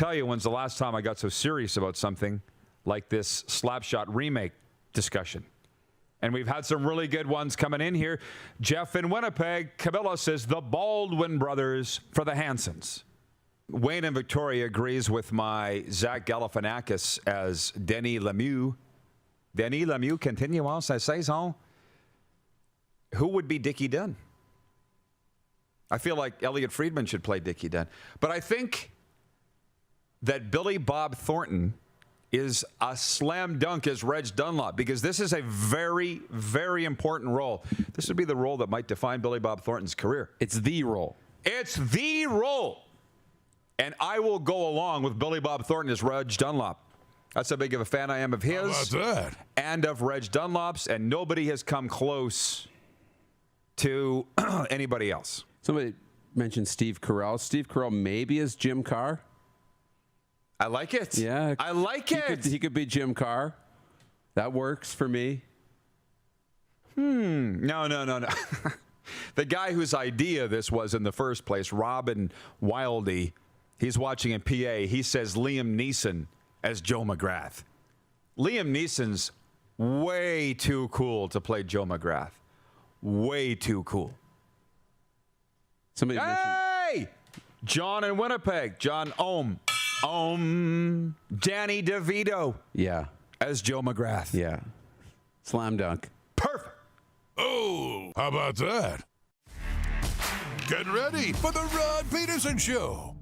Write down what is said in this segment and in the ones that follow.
tell you when's the last time I got so serious about something like this Slapshot remake discussion. And we've had some really good ones coming in here. Jeff in Winnipeg, Camilla says the Baldwin brothers for the Hansons. Wayne in Victoria agrees with my Zach Galifianakis as Denis Lemieux. Denis Lemieux, continuons sa saison. Who would be Dickie Dunn? I feel like Elliot Friedman should play Dickie Dunn. But I think that Billy Bob Thornton is a slam dunk as Reg Dunlop, because this is a very, very important role. This would be the role that might define Billy Bob Thornton's career. It's the role. It's the role. And I will go along with Billy Bob Thornton as Reg Dunlop. That's how big of a fan I am of his and of Reg Dunlop's, and nobody has come close to anybody else. Somebody mentioned Steve Carell. Steve Carell maybe is Jim Carr. I like it. Yeah. I like it. He could be Jim Carr. That works for me. No. The guy whose idea this was in the first place, Robin Wildy, he's watching in PA. He says Liam Neeson as Joe McGrath. Liam Neeson's way too cool to play Joe McGrath. Way too cool. Somebody mentioned John in Winnipeg. John Danny DeVito. Yeah. As Joe McGrath. Yeah. Slam dunk. Perfect. Oh, how about that? Get ready for the Rod Pedersen Show.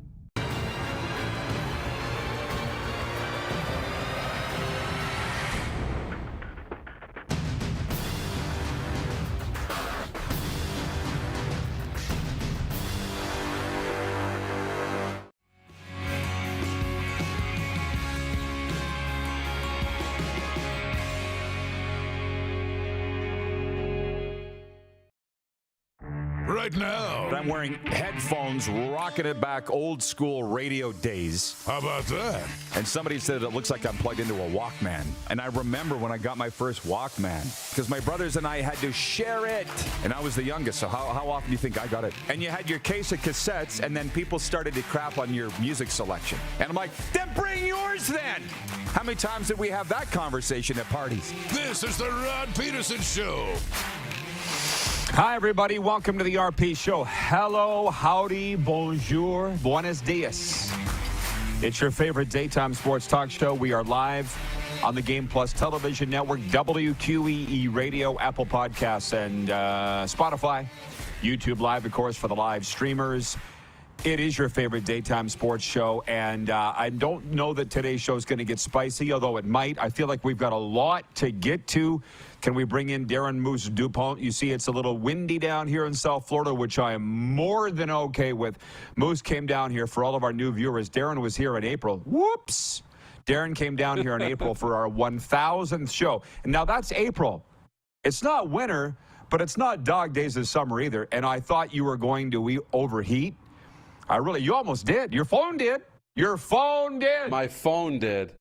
Right now. I'm wearing headphones, rocking it back old school radio days. How about that? And somebody said it looks like I'm plugged into a Walkman. And I remember when I got my first Walkman, because my brothers and I had to share it. And I was the youngest, so how often do you think I got it? And you had your case of cassettes, and then people started to crap on your music selection. And I'm like, then bring yours then! How many times did we have that conversation at parties? This is the Rod Pedersen Show. Hi, everybody. Welcome to the RP Show. Hello, howdy, bonjour, buenos dias. It's your favorite daytime sports talk show. We are live on the Game Plus Television Network, WQEE Radio, Apple Podcasts, and Spotify. YouTube Live, of course, for the live streamers. It is your favorite daytime sports show, and I don't know that today's show is going to get spicy, although it might. I feel like we've got a lot to get to. Can we bring in Darren Moose DuPont? You see, it's a little windy down here in South Florida, which I am more than okay with. Moose came down here for all of our new viewers. Darren was here in April. Whoops! Darren came down here in April for our 1,000th show. And now that's April. It's not winter, but it's not dog days of summer either. And I thought you were going to overheat. You almost did. Your phone did. Your phone did. My phone did.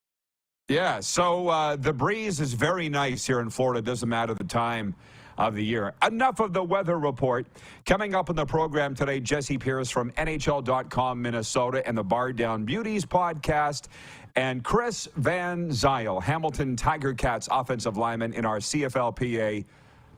Yeah, so the breeze is very nice here in Florida. It doesn't matter the time of the year. Enough of the weather report. Coming up on the program today, Jesse Pierce from NHL.com Minnesota and the Bar Down Beauties podcast, and Chris Van Zyl, Hamilton Tiger Cats offensive lineman in our CFLPA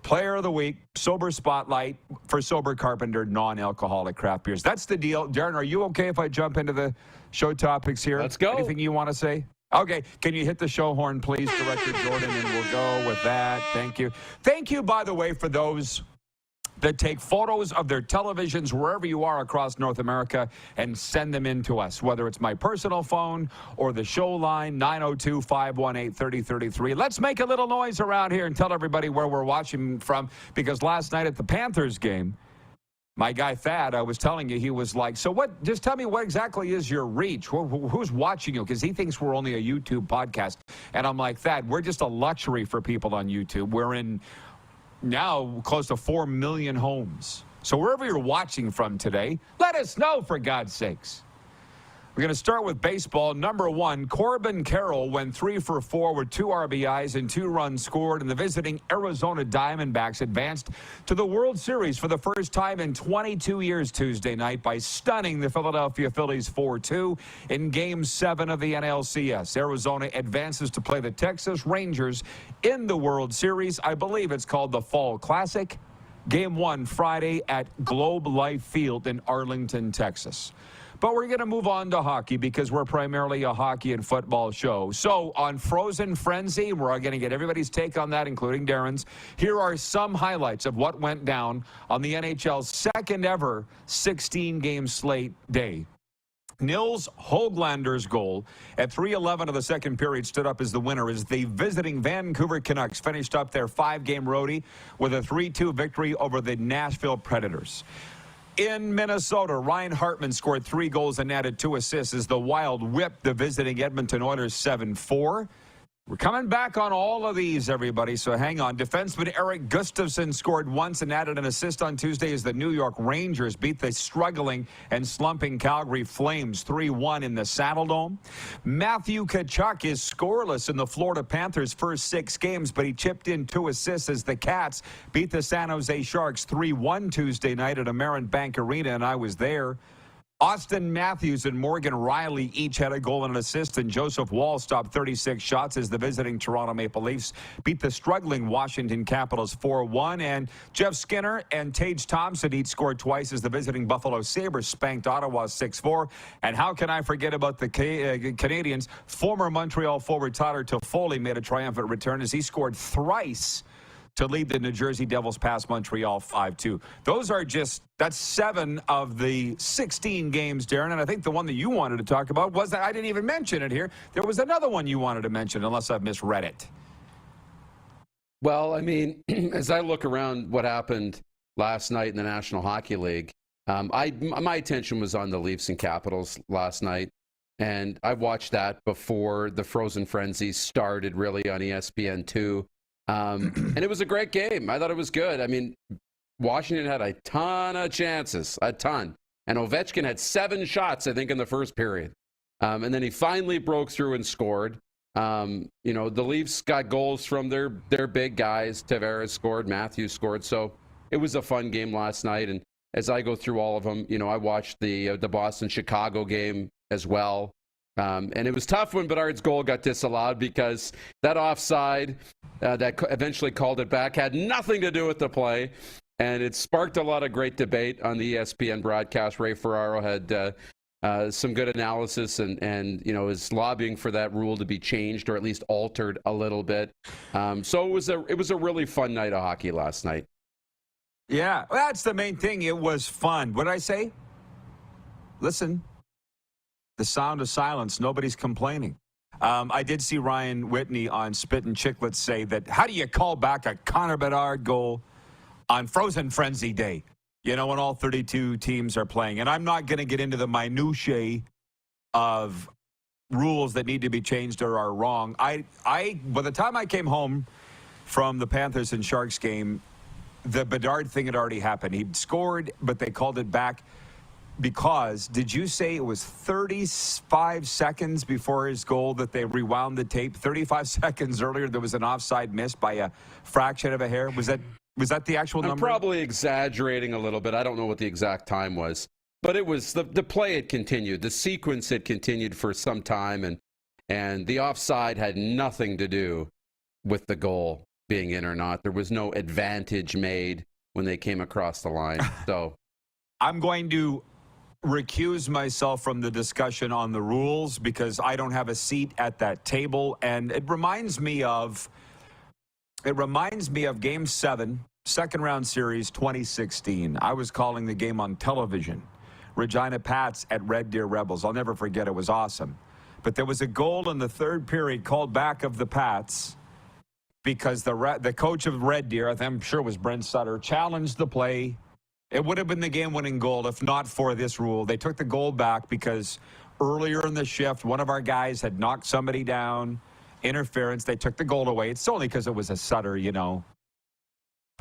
Player of the Week, Sober Spotlight for Sober Carpenter, non-alcoholic craft beers. That's the deal. Darren, are you okay if I jump into the show topics here? Let's go. Anything you want to say? Okay, can you hit the show horn, please, Director Jordan, and we'll go with that. Thank you. Thank you, by the way, for those that take photos of their televisions wherever you are across North America and send them in to us, whether it's my personal phone or the show line, 902-518-3033. Let's make a little noise around here and tell everybody where we're watching from, because last night at the Panthers game, my guy Thad, I was telling you, he was like, so what, just tell me what exactly is your reach? Who's watching you? Because he thinks we're only a YouTube podcast. And I'm like, Thad, we're just a luxury for people on YouTube. We're in now close to 4 million homes. So wherever you're watching from today, let us know, for God's sakes. We're going to start with baseball. Number one, Corbin Carroll went 3 for 4 with 2 RBIs and 2 runs scored, and the visiting Arizona Diamondbacks advanced to the World Series for the first time in 22 years Tuesday night by stunning the Philadelphia Phillies 4-2 in Game 7 of the NLCS. Arizona advances to play the Texas Rangers in the World Series. I believe it's called the Fall Classic. Game 1 Friday at Globe Life Field in Arlington, Texas. But we're going to move on to hockey because we're primarily a hockey and football show. So on Frozen Frenzy, we're going to get everybody's take on that, including Darren's. Here are some highlights of what went down on the NHL's second ever 16-game slate day. Nils Höglander's goal at 3:11 of the second period stood up as the winner as the visiting Vancouver Canucks finished up their 5-game roadie with a 3-2 victory over the Nashville Predators. In Minnesota, Ryan Hartman scored 3 goals and added 2 assists as the Wild whipped the visiting Edmonton Oilers 7-4. We're coming back on all of these, everybody, so hang on. Defenseman Eric Gustafsson scored once and added an assist on Tuesday as the New York Rangers beat the struggling and slumping Calgary Flames 3-1 in the Saddledome. Matthew Tkachuk is scoreless in the Florida Panthers' first 6 games, but he chipped in 2 assists as the Cats beat the San Jose Sharks 3-1 Tuesday night at Amerint Bank Arena, and I was there. Austin Matthews and Morgan Riley each had a goal and an assist, and Joseph Wall stopped 36 shots as the visiting Toronto Maple Leafs beat the struggling Washington Capitals 4-1. And Jeff Skinner and Tage Thompson each scored twice as the visiting Buffalo Sabres spanked Ottawa 6-4. And how can I forget about the Canadians? Former Montreal forward Tyler Toffoli made a triumphant return as he scored thrice to lead the New Jersey Devils past Montreal 5-2. That's 7 of the 16 games, Darren, and I think the one that you wanted to talk about was that I didn't even mention it here. There was another one you wanted to mention, unless I've misread it. Well, I mean, as I look around what happened last night in the National Hockey League, my attention was on the Leafs and Capitals last night, and I watched that before the Frozen Frenzy started really on ESPN2. And it was a great game. I thought it was good. I mean, Washington had a ton of chances, a ton. And Ovechkin had 7 shots, I think, in the first period. And then he finally broke through and scored. The Leafs got goals from their big guys. Tavares scored, Matthews scored. So it was a fun game last night. And as I go through all of them, I watched the Boston-Chicago game as well. And it was tough when Bedard's goal got disallowed because that offside that eventually called it back had nothing to do with the play. And it sparked a lot of great debate on the ESPN broadcast. Ray Ferraro had some good analysis and is lobbying for that rule to be changed or at least altered a little bit. So it was a really fun night of hockey last night. Yeah, that's the main thing. It was fun. What did I say? Listen. The sound of silence. Nobody's complaining. I did see Ryan Whitney on Spit and Chicklets say that, how do you call back a Connor Bedard goal on Frozen Frenzy Day, when all 32 teams are playing? And I'm not going to get into the minutiae of rules that need to be changed or are wrong. By the time I came home from the Panthers and Sharks game, the Bedard thing had already happened. He'd scored, but they called it back. Because, did you say it was 35 seconds before his goal that they rewound the tape? 35 seconds earlier, there was an offside miss by a fraction of a hair. Was that the actual number? I'm probably exaggerating a little bit. I don't know what the exact time was. But it was the play had continued. The sequence had continued for some time, and the offside had nothing to do with the goal being in or not. There was no advantage made when they came across the line. So I'm going to recuse myself from the discussion on the rules because I don't have a seat at that table, and it reminds me of Game 7, second round series 2016. I was calling the game on television. Regina Pats at Red Deer Rebels. I'll never forget. It was awesome. But there was a goal in the third period called back of the Pats because the coach of Red Deer, I'm sure it was Brent Sutter, challenged the play. It would have been the game-winning goal if not for this rule. They took the goal back because earlier in the shift, one of our guys had knocked somebody down, interference. They took the goal away. It's only because it was a Sutter, But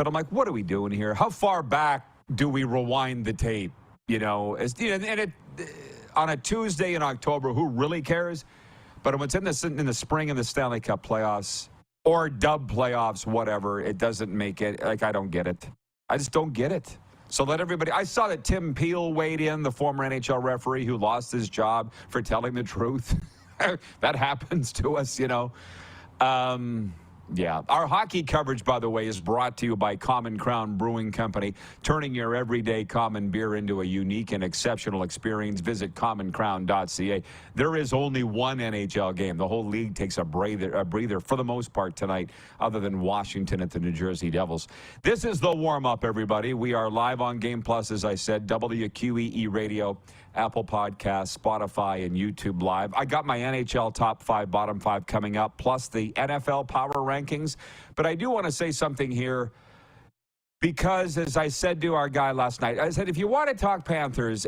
I'm like, what are we doing here? How far back do we rewind the tape? on a Tuesday in October, who really cares? But when it's in the spring in the Stanley Cup playoffs or dub playoffs, whatever, it doesn't make it. Like, I don't get it. I just don't get it. So let everybody. I saw that Tim Peel weighed in, the former NHL referee who lost his job for telling the truth. That happens to us, you know. Yeah. Our hockey coverage, by the way, is brought to you by Common Crown Brewing Company, turning your everyday common beer into a unique and exceptional experience. Visit commoncrown.ca. There is only one NHL game. The whole league takes a breather for the most part tonight, other than Washington at the New Jersey Devils. This is the warm-up, everybody. We are live on Game Plus, as I said, WQEE Radio, Apple Podcasts, Spotify, and YouTube Live. I got my NHL top 5, bottom 5 coming up, plus the NFL Power Rankings. But I do want to say something here because, as I said to our guy last night, I said, if you want to talk Panthers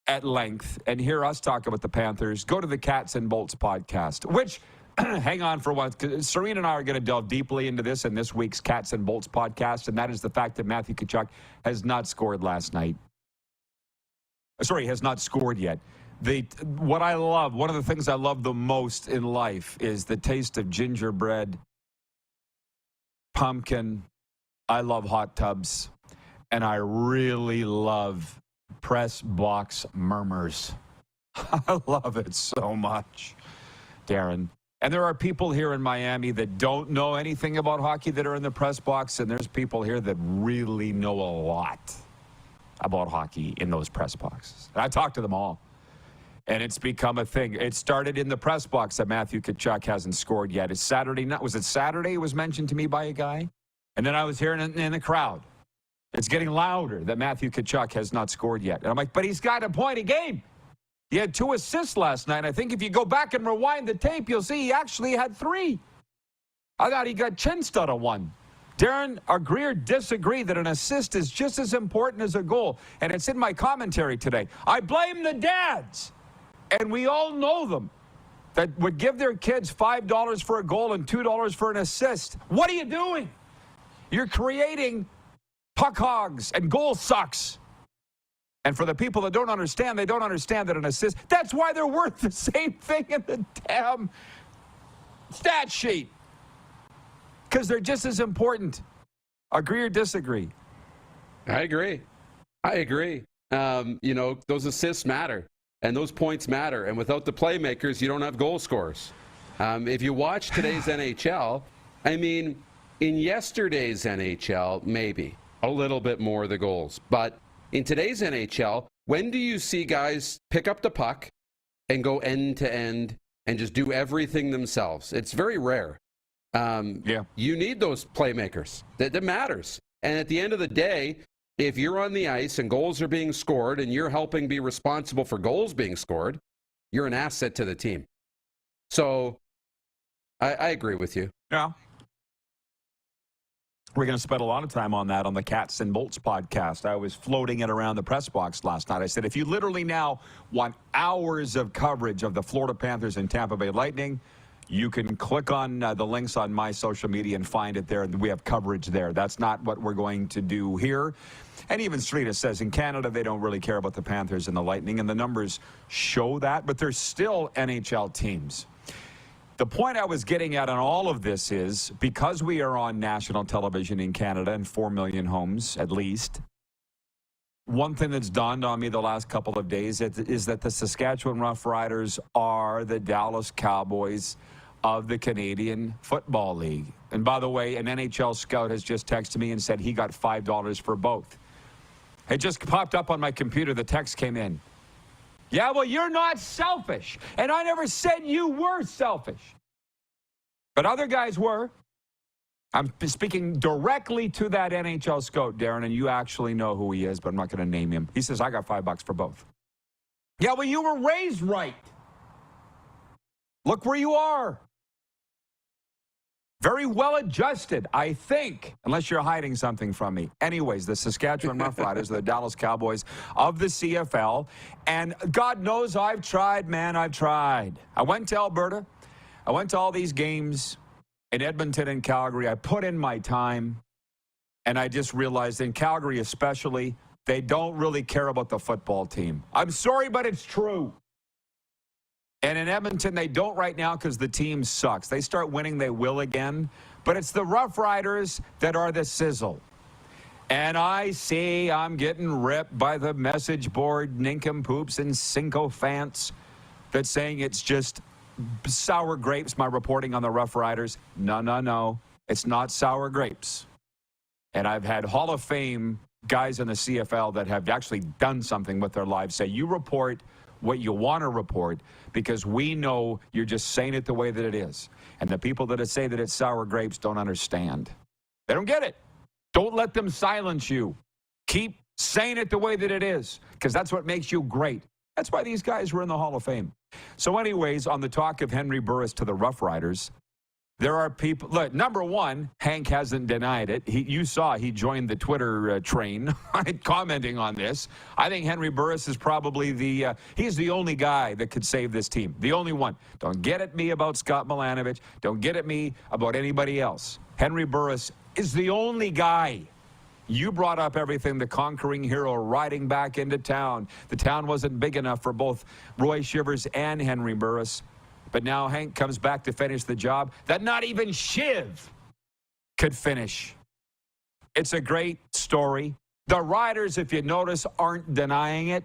at length and hear us talk about the Panthers, go to the Cats and Bolts podcast, which, hang on for once, because Serena and I are going to delve deeply into this in this week's Cats and Bolts podcast, and that is the fact that Matthew Tkachuk has not scored last night. Sorry, has not scored yet. What I love, one of the things I love the most in life is the taste of gingerbread, pumpkin. I love hot tubs. And I really love press box murmurs. I love it so much, Darren. And there are people here in Miami that don't know anything about hockey that are in the press box, and there's people here that really know a lot about hockey in those press boxes. And I talked to them all. And it's become a thing. It started in the press box that Matthew Tkachuk hasn't scored yet. It's Saturday night. Was it Saturday it was mentioned to me by a guy? And then I was hearing it in the crowd. It's getting louder that Matthew Tkachuk has not scored yet. And I'm like, but he's got a point a game. He had 2 assists last night. I think if you go back and rewind the tape, you'll see he actually had 3. I thought he got chinched out of 1. Darren, agree or disagree that an assist is just as important as a goal? And it's in my commentary today. I blame the dads, and we all know them, that would give their kids $5 for a goal and $2 for an assist. What are you doing? You're creating puck hogs and goal sucks. And for the people that don't understand, they don't understand that an assist, that's why they're worth the same thing in the damn stat sheet. Because they're just as important. Agree or disagree? I agree. You know, those assists matter, and those points matter. And without the playmakers, you don't have goal scorers. If you watch today's NHL, I mean, in yesterday's NHL, maybe a little bit more of the goals. But in today's NHL, when do you see guys pick up the puck and go end to end and just do everything themselves? It's very rare. You need those playmakers. That matters. And at the end of the day, if you're on the ice and goals are being scored and you're helping be responsible for goals being scored, you're an asset to the team. So I agree with you. Yeah. We're going to spend a lot of time on that on the Cats and Bolts podcast. I was floating it around the press box last night. I said, if you literally now want hours of coverage of the Florida Panthers and Tampa Bay Lightning, you can click on the links on my social media and find it there. We have coverage there. That's not what we're going to do here. And even Streeta says in Canada, they don't really care about the Panthers and the Lightning, and the numbers show that, but they're still NHL teams. The point I was getting at on all of this is, because we are on national television in Canada in 4 million homes at least, one thing that's dawned on me the last couple of days is that the Saskatchewan Roughriders are the Dallas Cowboys of the Canadian Football League. And by the way, an NHL scout has just texted me and said he got $5 for both. It just popped up on my computer. The text came in. Yeah, well, you're not selfish. And I never said you were selfish. But other guys were. I'm speaking directly to that NHL scout, Darren, and you actually know who he is, but I'm not going to name him. He says, I got $5 for both. Yeah, well, you were raised right. Look where you are. Very well adjusted, I think, unless you're hiding something from me. Anyways, the Saskatchewan Roughriders, the Dallas Cowboys of the CFL. And God knows I've tried, man, I've tried. I went to Alberta. I went to all these games in Edmonton and Calgary. I put in my time, and I just realized in Calgary especially, They don't really care about the football team. I'm sorry, but it's true. And in Edmonton, they don't right now because the team sucks. They start winning, they will again. But it's the Rough Riders that are the sizzle. And I see I'm getting ripped by the message board nincompoops and sycophants that's saying it's just sour grapes, my reporting on the Rough Riders. No. It's not sour grapes. And I've had Hall of Fame guys in the CFL that have actually done something with their lives say, you report what you want to report because we know you're just saying it the way that it is. And the people that say that it's sour grapes don't understand. They don't get it. Don't let them silence you. Keep saying it the way that it is because that's what makes you great. That's why these guys were in the Hall of Fame. So anyways, on the talk of Henry Burris to the Rough Riders, there are people, look, number one, Hank hasn't denied it. You saw he joined the Twitter train commenting on this. I think Henry Burris is probably he's the only guy that could save this team. The only one. Don't get at me about Scott Milanovich. Don't get at me about anybody else. Henry Burris is the only guy. You brought up everything, the conquering hero riding back into town. The town wasn't big enough for both Roy Shivers and Henry Burris. But now Hank comes back to finish the job that not even Shiv could finish. It's a great story. The Riders, if you notice, aren't denying it.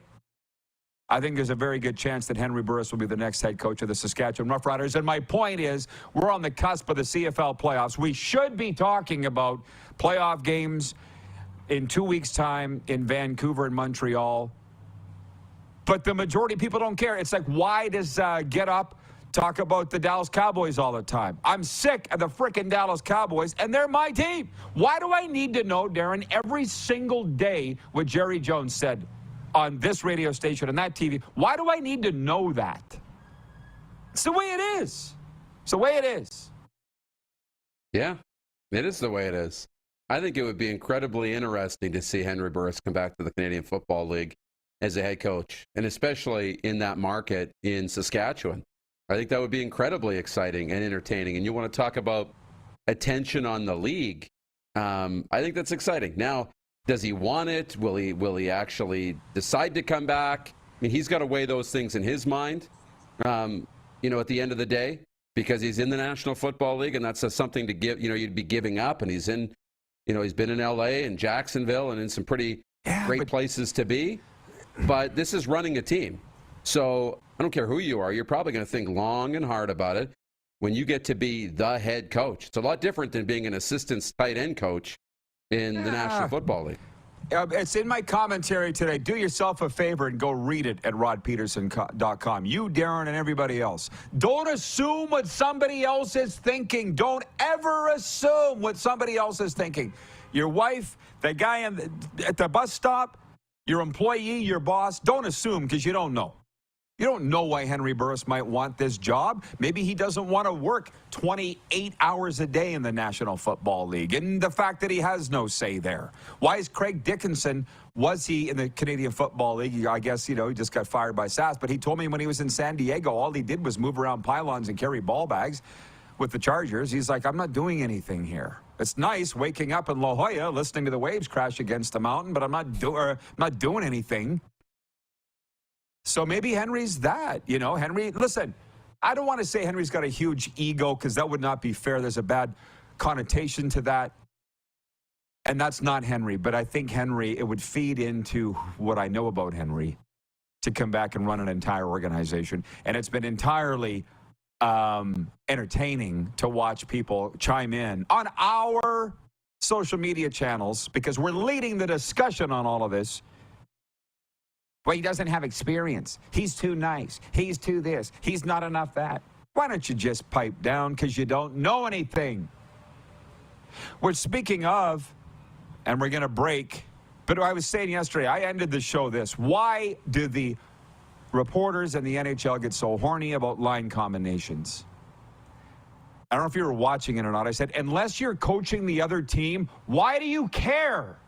I think there's a very good chance that Henry Burris will be the next head coach of the Saskatchewan Roughriders. And my point is, we're on the cusp of the CFL playoffs. We should be talking about playoff games in 2 weeks' time in Vancouver and Montreal. But the majority of people don't care. It's like, why does Get Up talk about the Dallas Cowboys all the time? I'm sick of the frickin' Dallas Cowboys, and they're my team. Why do I need to know, Darren, every single day what Jerry Jones said on this radio station and that TV? Why do I need to know that? It's the way it is. It's the way it is. Yeah, it is the way it is. I think it would be incredibly interesting to see Henry Burris come back to the Canadian Football League as a head coach, and especially in that market in Saskatchewan. I think that would be incredibly exciting and entertaining. And you want to talk about attention on the league. I think that's exciting. Now, does he want it? Will he actually decide to come back? I mean, he's got to weigh those things in his mind, at the end of the day, because he's in the National Football League, and that's something to give, you'd be giving up. And he's in, he's been in LA and Jacksonville and in some pretty great places to be. But this is running a team. So I don't care who you are, you're probably going to think long and hard about it when you get to be the head coach. It's a lot different than being an assistant tight end coach in the National Football League. It's in my commentary today. Do yourself a favor and go read it at rodpedersen.com. You, Darren, and everybody else. Don't assume what somebody else is thinking. Don't ever assume what somebody else is thinking. Your wife, the guy at the bus stop, your employee, your boss, don't assume because you don't know. You don't know why Henry Burris might want this job. Maybe he doesn't want to work 28 hours a day in the National Football League, and the fact that he has no say there. Why is Craig Dickinson, was he in the Canadian Football League? I guess, he just got fired by SAS, but he told me when he was in San Diego, all he did was move around pylons and carry ball bags with the Chargers. He's like, I'm not doing anything here. It's nice waking up in La Jolla, listening to the waves crash against the mountain, but I'm not doing anything. So maybe Henry's that, Henry, listen, I don't want to say Henry's got a huge ego because that would not be fair. There's a bad connotation to that. And that's not Henry. But I think Henry, it would feed into what I know about Henry to come back and run an entire organization. And it's been entirely entertaining to watch people chime in on our social media channels because we're leading the discussion on all of this. Well, he doesn't have experience. He's too nice. He's too this. He's not enough that. Why don't you just pipe down because you don't know anything? We're speaking of, and we're going to break, but I was saying yesterday, I ended the show this. Why do the reporters and the NHL get so horny about line combinations? I don't know if you were watching it or not. I said, unless you're coaching the other team, why do you care?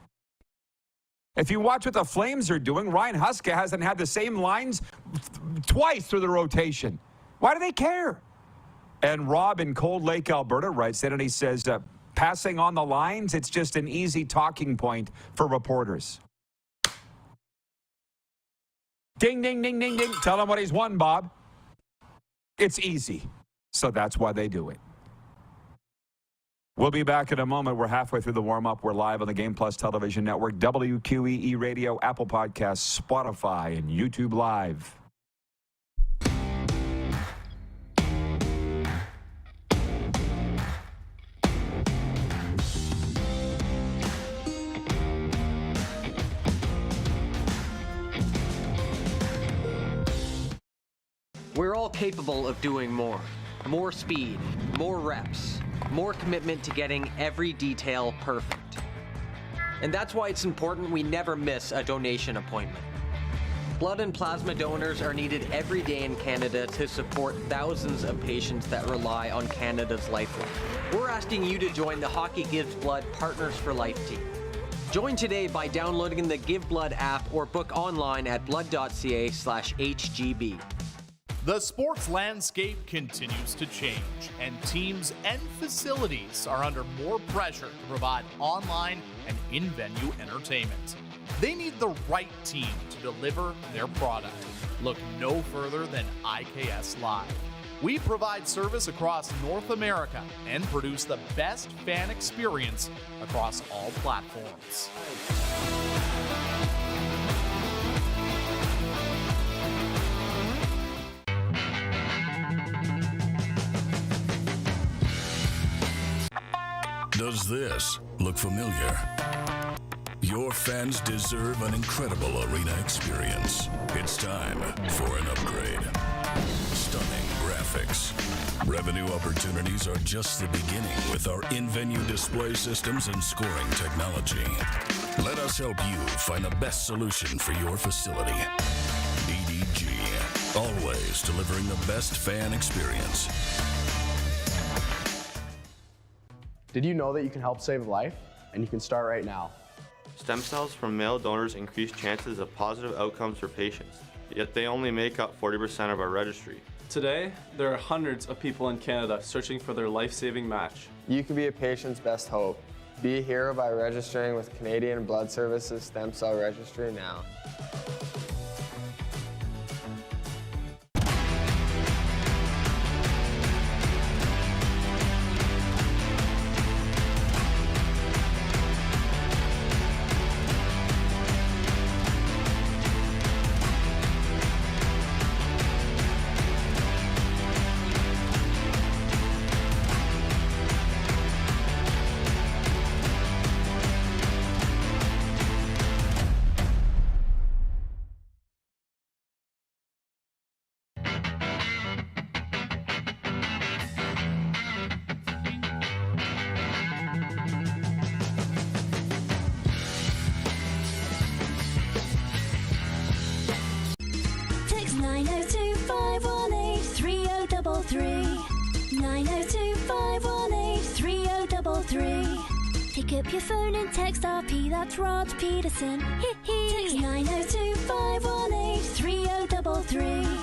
If you watch what the Flames are doing, Ryan Huska hasn't had the same lines twice through the rotation. Why do they care? And Rob in Cold Lake, Alberta writes in, and he says, passing on the lines, it's just an easy talking point for reporters. Ding, ding, ding, ding, ding. Tell him what he's won, Bob. It's easy. So that's why they do it. We'll be back in a moment. We're halfway through the warm-up. We're live on the Game Plus Television Network, WQEE Radio, Apple Podcasts, Spotify, and YouTube Live. We're all capable of doing more. More speed, more reps, more commitment to getting every detail perfect. And that's why it's important we never miss a donation appointment. Blood and plasma donors are needed every day in Canada to support thousands of patients that rely on Canada's lifeline. We're asking you to join the Hockey Gives Blood Partners for Life team. Join today by downloading the Give Blood app or book online at blood.ca/HGB. The sports landscape continues to change, and teams and facilities are under more pressure to provide online and in-venue entertainment. They need the right team to deliver their product. Look no further than IKS Live. We provide service across North America and produce the best fan experience across all platforms. Does this look familiar? Your fans deserve an incredible arena experience. It's time for an upgrade. Stunning graphics. Revenue opportunities are just the beginning with our in-venue display systems and scoring technology. Let us help you find the best solution for your facility. EDG, always delivering the best fan experience. Did you know that you can help save a life? And you can start right now. Stem cells from male donors increase chances of positive outcomes for patients, yet they only make up 40% of our registry. Today, there are hundreds of people in Canada searching for their life-saving match. You can be a patient's best hope. Be a hero by registering with Canadian Blood Services Stem Cell Registry now. Text 902-518-3033. 902-518-3033. Pick up your phone and text RP, that's Rod Pedersen. Text 902-518-3033.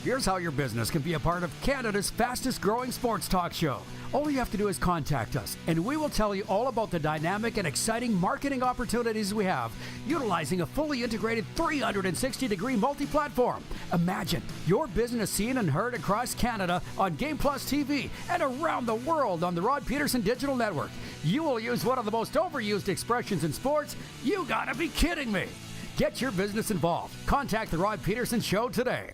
Here's how your business can be a part of Canada's fastest growing sports talk show. All you have to do is contact us, and we will tell you all about the dynamic and exciting marketing opportunities we have, utilizing a fully integrated 360-degree multi-platform. Imagine your business seen and heard across Canada on Game Plus TV and around the world on the Rod Pedersen Digital Network. You will use one of the most overused expressions in sports. You gotta be kidding me. Get your business involved. Contact the Rod Pedersen Show today.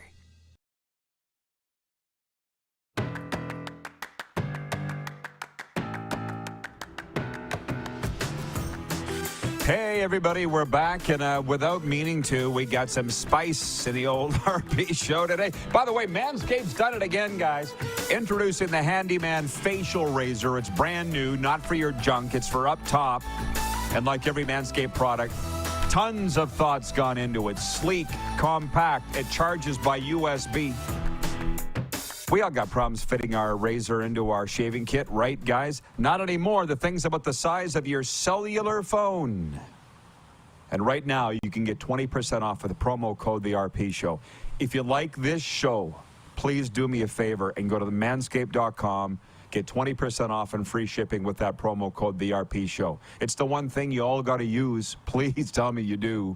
Hey, everybody, we're back, and without meaning to, we got some spice in the old RP show today. By the way, Manscaped's done it again, guys. Introducing the Handyman Facial Razor. It's brand new, not for your junk. It's for up top. And like every Manscaped product, tons of thoughts gone into it. Sleek, compact, it charges by USB. We all got problems fitting our razor into our shaving kit, right, guys? Not anymore. The thing's about the size of your cellular phone. And right now, you can get 20% off with the promo code The RP Show. If you like this show, please do me a favor and go to manscaped.com. Get 20% off and free shipping with that promo code The RP Show. It's the one thing you all got to use. Please tell me you do.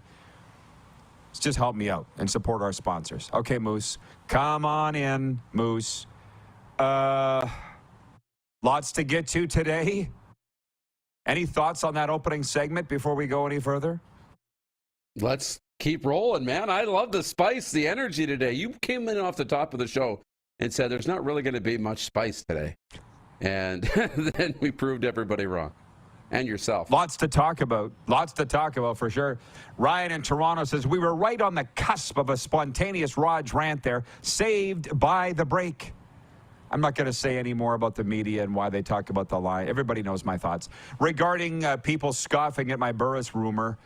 just help me out and support our sponsors. Okay, Moose. Come on in, Moose. Lots to get to today. Any thoughts on that opening segment before we go any further? Let's keep rolling, man. I love the spice, the energy today. You came in off the top of the show and said there's not really going to be much spice today. And then we proved everybody wrong. And yourself. Lots to talk about. Lots to talk about for sure. Ryan in Toronto says, we were right on the cusp of a spontaneous Raj rant there, saved by the break. I'm not going to say any more about the media and why they talk about the line. Everybody knows my thoughts. Regarding people scoffing at my Burris rumor,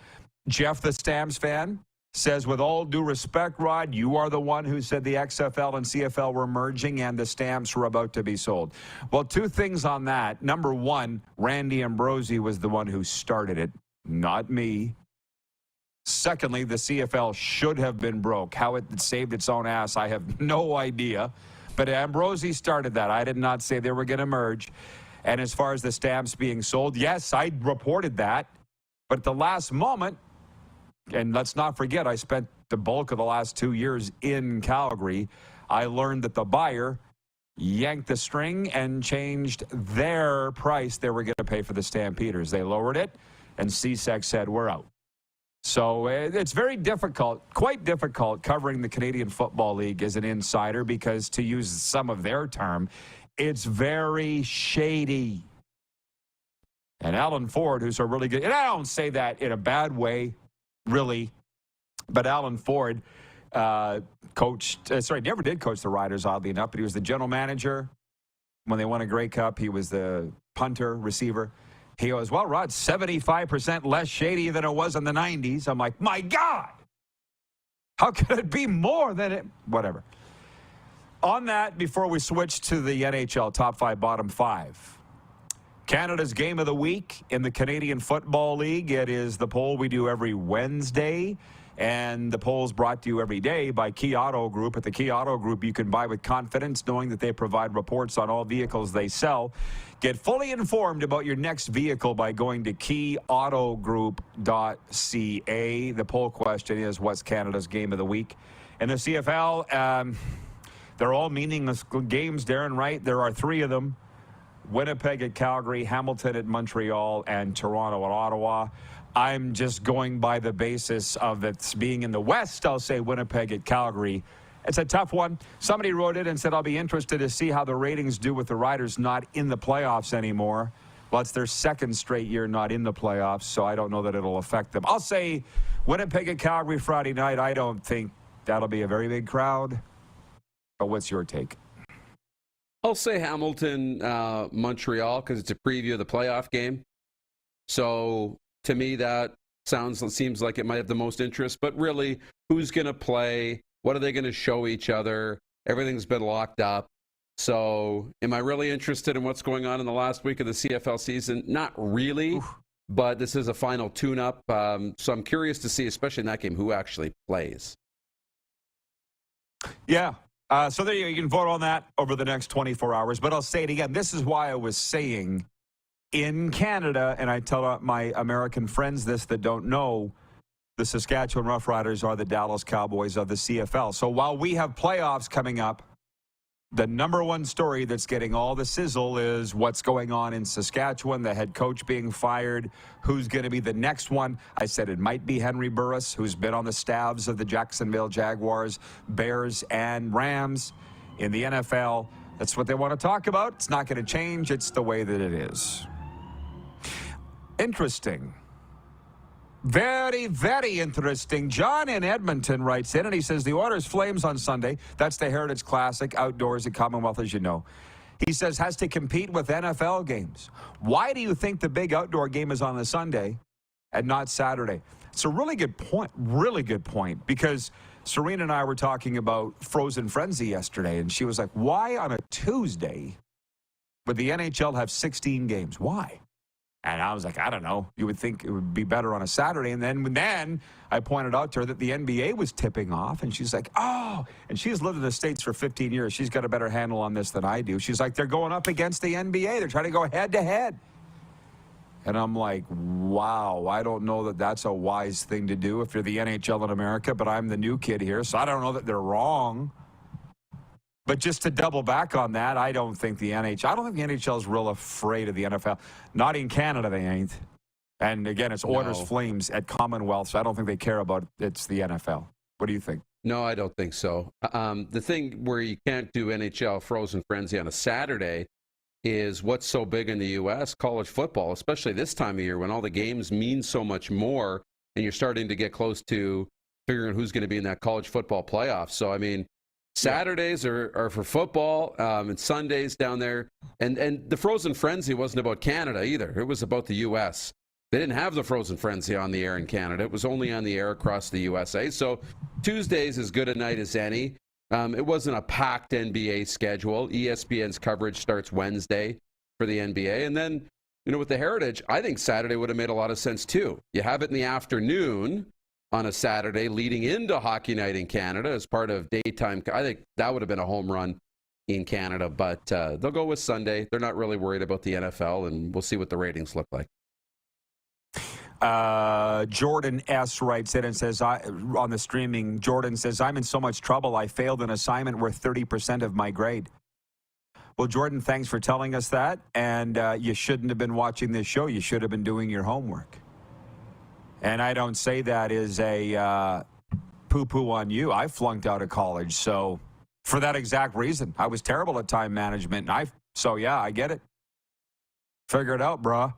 Jeff, the Stamps fan, says, with all due respect, Rod, you are the one who said the XFL and CFL were merging and the Stamps were about to be sold. Well, two things on that. Number one, Randy Ambrosie was the one who started it, not me. Secondly, the CFL should have been broke. How it saved its own ass, I have no idea. But Ambrosie started that. I did not say they were going to merge. And as far as the Stamps being sold, yes, I reported that. But at the last moment, and let's not forget, I spent the bulk of the last 2 years in Calgary. I learned that the buyer yanked the string and changed their price they were going to pay for the Stampeders. They lowered it, and CSEC said, we're out. So it's very difficult, quite difficult, covering the Canadian Football League as an insider because, to use some of their term, it's very shady. And Alan Ford, who's a really good, and I don't say that in a bad way, really, but Alan Ford never did coach the Riders, oddly enough, but he was the general manager when they won a Grey Cup. He was the punter, receiver. He goes, well, Rod, 75% less shady than it was in the 90s. I'm like, my God, how could it be more than it? Whatever. On that, before we switch to the NHL top five, bottom five, Canada's game of the week in the Canadian Football League. It is the poll we do every Wednesday, and the poll's brought to you every day by Key Auto Group. At the Key Auto Group, you can buy with confidence, knowing that they provide reports on all vehicles they sell. Get fully informed about your next vehicle by going to keyautogroup.ca. The poll question is, what's Canada's game of the week? In the CFL, they're all meaningless games, Darren, right? There are three of them. Winnipeg at Calgary, Hamilton at Montreal, and Toronto at Ottawa. I'm just going by the basis of it being in the West. I'll say Winnipeg at Calgary. It's a tough one. Somebody wrote it and said, I'll be interested to see how the ratings do with the Riders not in the playoffs anymore. Well, it's their second straight year not in the playoffs, so I don't know that it'll affect them. I'll say Winnipeg at Calgary Friday night. I don't think that'll be a very big crowd. But what's your take? I'll say Hamilton, Montreal, because it's a preview of the playoff game. So to me, that seems like it might have the most interest. But really, who's going to play? What are they going to show each other? Everything's been locked up. So am I really interested in what's going on in the last week of the CFL season? Not really. Oof. But this is a final tune-up. So I'm curious to see, especially in that game, who actually plays. Yeah. So there you can vote on that over the next 24 hours. But I'll say it again. This is why I was saying in Canada, and I tell my American friends this that don't know, the Saskatchewan Roughriders are the Dallas Cowboys of the CFL. So while we have playoffs coming up, the number one story that's getting all the sizzle is what's going on in Saskatchewan, the head coach being fired, who's going to be the next one. I said it might be Henry Burris, who's been on the staffs of the Jacksonville Jaguars, Bears, and Rams in the NFL. That's what they want to talk about. It's not going to change. It's the way that it is. Interesting. Very, very interesting. John in Edmonton writes in, and he says, the Oilers Flames on Sunday, that's the Heritage Classic, outdoors at Commonwealth, as you know. He says, has to compete with NFL games. Why do you think the big outdoor game is on the Sunday and not Saturday? It's a really good point, because Serena and I were talking about Frozen Frenzy yesterday, and she was like, why on a Tuesday would the NHL have 16 games? Why? And I was like, I don't know. You would think it would be better on a Saturday. And then I pointed out to her that the NBA was tipping off. And she's like, oh. And she's lived in the States for 15 years. She's got a better handle on this than I do. She's like, they're going up against the NBA. They're trying to go head-to-head. And I'm like, wow, I don't know that that's a wise thing to do if you're the NHL in America, but I'm the new kid here, so I don't know that they're wrong. But just to double back on that, I don't think the NHL is real afraid of the NFL. Not in Canada, they ain't. And again, it's Oilers Flames at Commonwealth, so I don't think they care about it's the NFL. What do you think? No, I don't think so. The thing where you can't do NHL Frozen Frenzy on a Saturday is what's so big in the U.S., college football, especially this time of year when all the games mean so much more and you're starting to get close to figuring who's going to be in that college football playoff. So, I mean, Saturdays are for football and Sundays down there. And the Frozen Frenzy wasn't about Canada either. It was about the U.S. They didn't have the Frozen Frenzy on the air in Canada. It was only on the air across the USA. So Tuesday's as good a night as any. It wasn't a packed NBA schedule. ESPN's coverage starts Wednesday for the NBA. And then, with the Heritage, I think Saturday would have made a lot of sense too. You have it in the afternoon on a Saturday leading into Hockey Night in Canada as part of daytime. I think that would have been a home run in Canada, but they'll go with Sunday. They're not really worried about the NFL, and we'll see what the ratings look like. Jordan S. writes in and says, on the streaming, Jordan says, I'm in so much trouble. I failed an assignment worth 30% of my grade. Well, Jordan, thanks for telling us that. And you shouldn't have been watching this show. You should have been doing your homework. And I don't say that as a poo-poo on you. I flunked out of college. So for that exact reason, I was terrible at time management. So, yeah, I get it. Figure it out, bruh.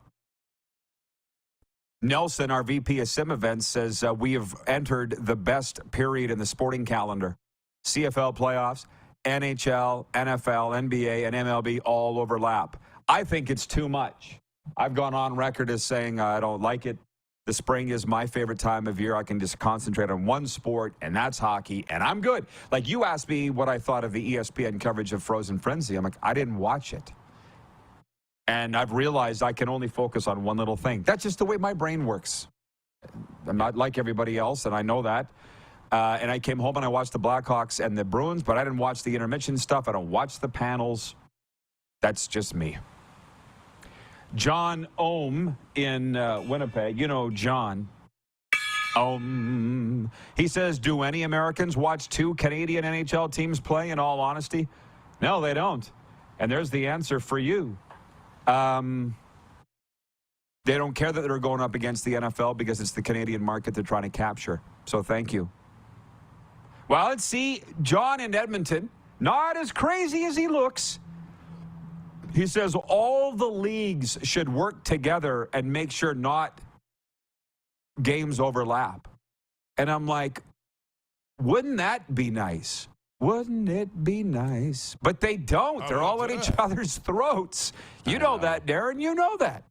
Nelson, our VP of Sim Events, says we have entered the best period in the sporting calendar. CFL playoffs, NHL, NFL, NBA, and MLB all overlap. I think it's too much. I've gone on record as saying I don't like it. The spring is my favorite time of year. I can just concentrate on one sport, and that's hockey, and I'm good. Like, you asked me what I thought of the ESPN coverage of Frozen Frenzy. I'm like, I didn't watch it. And I've realized I can only focus on one little thing. That's just the way my brain works. I'm not like everybody else, and I know that. And I came home and I watched the Blackhawks and the Bruins, but I didn't watch the intermission stuff. I don't watch the panels. That's just me. John Ohm in Winnipeg. You know John. He says, do any Americans watch 2 Canadian NHL teams play, in all honesty? No, they don't. And there's the answer for you. They don't care that they're going up against the NFL because it's the Canadian market they're trying to capture. So thank you. Well, let's see. John in Edmonton, not as crazy as he looks. He says all the leagues should work together and make sure not games overlap. And I'm like, wouldn't that be nice? Wouldn't it be nice? But they don't. They're all at each other's throats. You know that, Darren. You know that.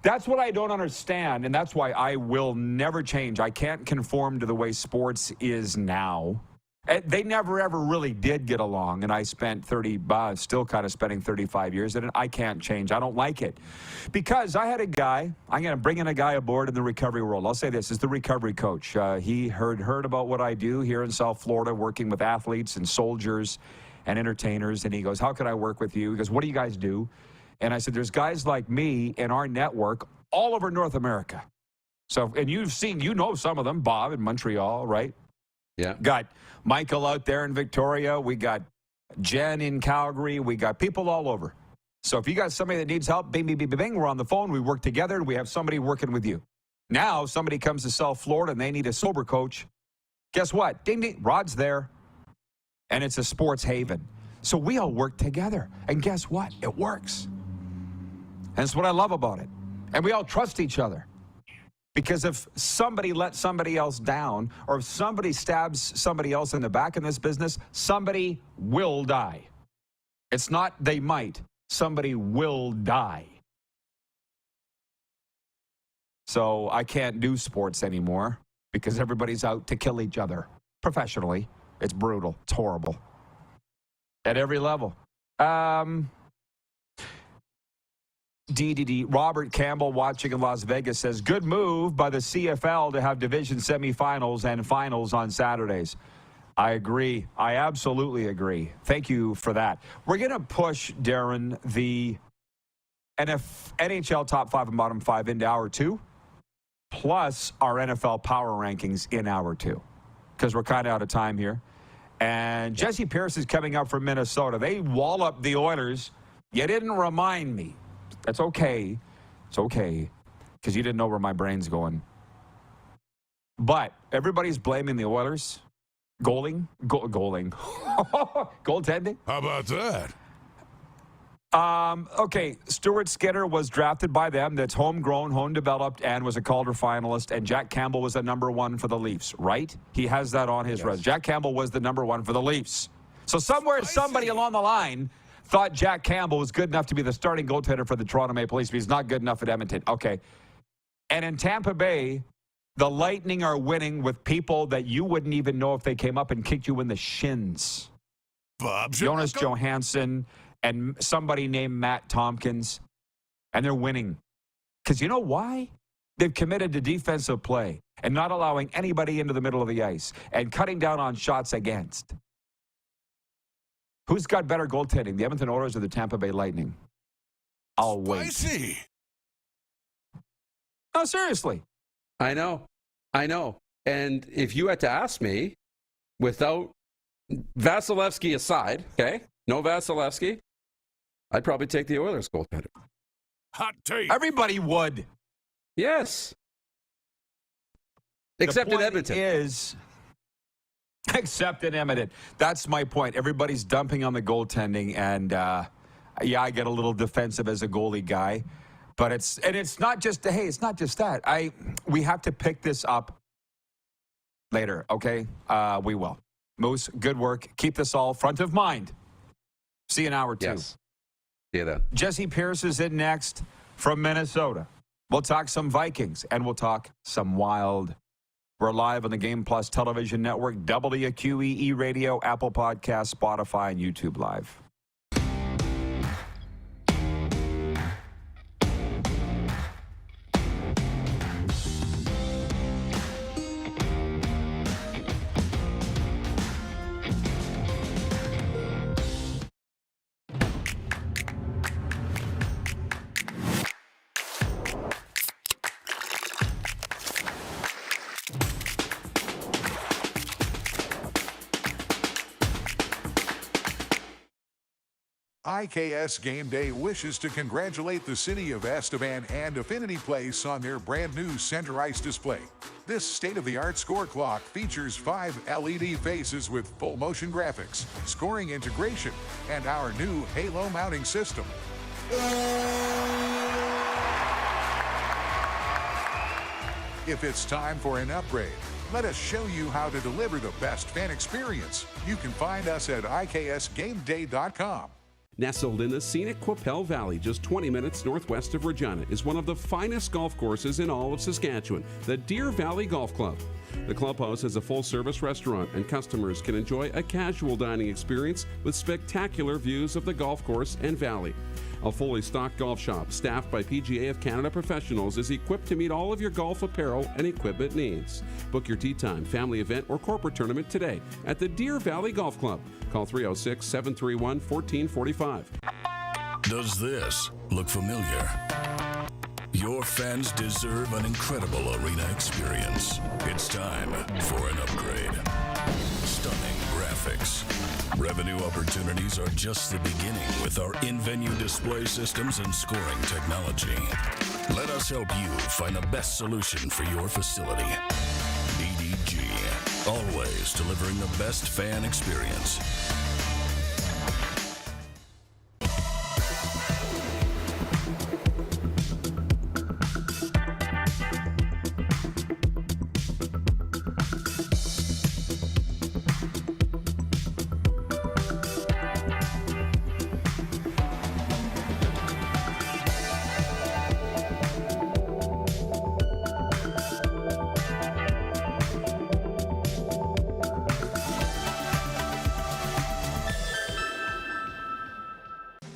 That's what I don't understand, and that's why I will never change. I can't conform to the way sports is now. They never, ever really did get along, and I spent still kind of spending 35 years in it. I can't change. I don't like it. Because I had a guy, I'm going to bring in a guy aboard in the recovery world. I'll say this, is the recovery coach. He heard about what I do here in South Florida, working with athletes and soldiers and entertainers, and he goes, how can I work with you? He goes, what do you guys do? And I said, there's guys like me in our network all over North America. So, and you know some of them, Bob in Montreal, right? Yeah. Got Michael out there in Victoria. We got Jen in Calgary. We got people all over. So if you got somebody that needs help, bing, bing, bing, bing, we're on the phone. We work together, and we have somebody working with you. Now, somebody comes to South Florida, and they need a sober coach. Guess what? Ding, ding, Rod's there. And it's a sports haven. So we all work together. And guess what? It works. And that's what I love about it. And we all trust each other. Because if somebody lets somebody else down, or if somebody stabs somebody else in the back in this business, somebody will die. It's not they might. Somebody will die. So I can't do sports anymore because everybody's out to kill each other professionally. It's brutal. It's horrible. At every level. Robert Campbell watching in Las Vegas says, good move by the CFL to have division semifinals and finals on Saturdays. I agree. I absolutely agree. Thank you for that. We're going to push, Darren, the NHL top 5 and bottom 5 into hour 2, plus our NFL power rankings in hour 2, because we're kind of out of time here. And Jesse Pedersen is coming up from Minnesota. They wallop the Oilers. You didn't remind me. That's okay. It's okay, because you didn't know where my brain's going. But everybody's blaming the Oilers. Goaltending. How about that? Okay, Stuart Skinner was drafted by them. That's homegrown, home developed, and was a Calder finalist. And Jack Campbell was the number 1 for the Leafs, right? He has that on his resume. Jack Campbell was the number 1 for the Leafs. So somewhere, somebody along the line thought Jack Campbell was good enough to be the starting goaltender for the Toronto Maple Leafs, but he's not good enough at Edmonton. Okay. And in Tampa Bay, the Lightning are winning with people that you wouldn't even know if they came up and kicked you in the shins. Jonas Johansson and somebody named Matt Tompkins, and they're winning. Because you know why? They've committed to defensive play and not allowing anybody into the middle of the ice and cutting down on shots against. Who's got better goaltending, the Edmonton Oilers or the Tampa Bay Lightning? I'll wait. Spicy. No, seriously. I know. And if you had to ask me, without Vasilevsky aside, okay, no Vasilevsky, I'd probably take the Oilers goaltender. Hot take. Everybody would. Yes. Except in Edmonton. Except in Edmonton. That's my point. Everybody's dumping on the goaltending, and I get a little defensive as a goalie guy. But it's not just that. We have to pick this up later, okay? We will. Moose, good work. Keep this all front of mind. See you in hour 2. Yes. See you then. Jesse Pierce is in next from Minnesota. We'll talk some Vikings, and we'll talk some Wild. We're live on the Game Plus television network, WQEE Radio, Apple Podcasts, Spotify, and YouTube Live. IKS Game Day wishes to congratulate the city of Estevan and Affinity Place on their brand new center ice display. This state-of-the-art score clock features 5 LED faces with full motion graphics, scoring integration, and our new Halo mounting system. If it's time for an upgrade, let us show you how to deliver the best fan experience. You can find us at IKSGameDay.com. Nestled in the scenic Qu'Appelle Valley, just 20 minutes northwest of Regina, is one of the finest golf courses in all of Saskatchewan, the Deer Valley Golf Club. The clubhouse has a full-service restaurant, and customers can enjoy a casual dining experience with spectacular views of the golf course and valley. A fully stocked golf shop, staffed by PGA of Canada professionals, is equipped to meet all of your golf apparel and equipment needs. Book your tee time, family event, or corporate tournament today at the Deer Valley Golf Club. Call 306-731-1445. Does this look familiar? Your fans deserve an incredible arena experience. It's time for an upgrade. Stunning graphics. Revenue opportunities are just the beginning with our in-venue display systems and scoring technology. Let us help you find the best solution for your facility. DDG, always delivering the best fan experience.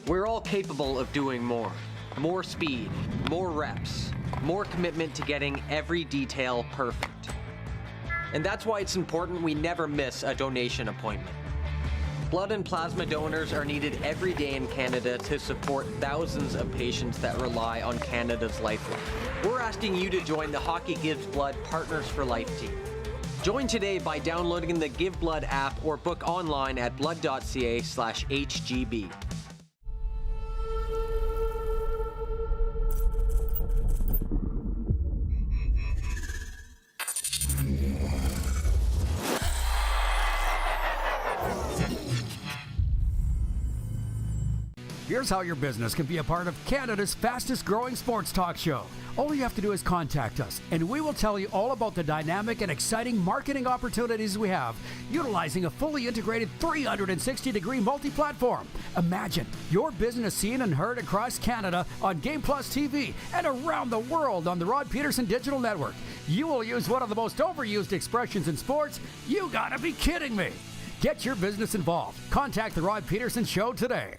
We're all capable of doing more. More speed, more reps, more commitment to getting every detail perfect. And that's why it's important we never miss a donation appointment. Blood and plasma donors are needed every day in Canada to support thousands of patients that rely on Canada's lifeline. We're asking you to join the Hockey Gives Blood Partners for Life team. Join today by downloading the Give Blood app or book online at blood.ca/HGB. Here's how your business can be a part of Canada's fastest growing sports talk show. All you have to do is contact us, and we will tell you all about the dynamic and exciting marketing opportunities we have, utilizing a fully integrated 360-degree multi-platform. Imagine your business seen and heard across Canada on Game Plus TV and around the world on the Rod Pedersen Digital Network. You will use one of the most overused expressions in sports. You gotta be kidding me. Get your business involved. Contact the Rod Pedersen Show today.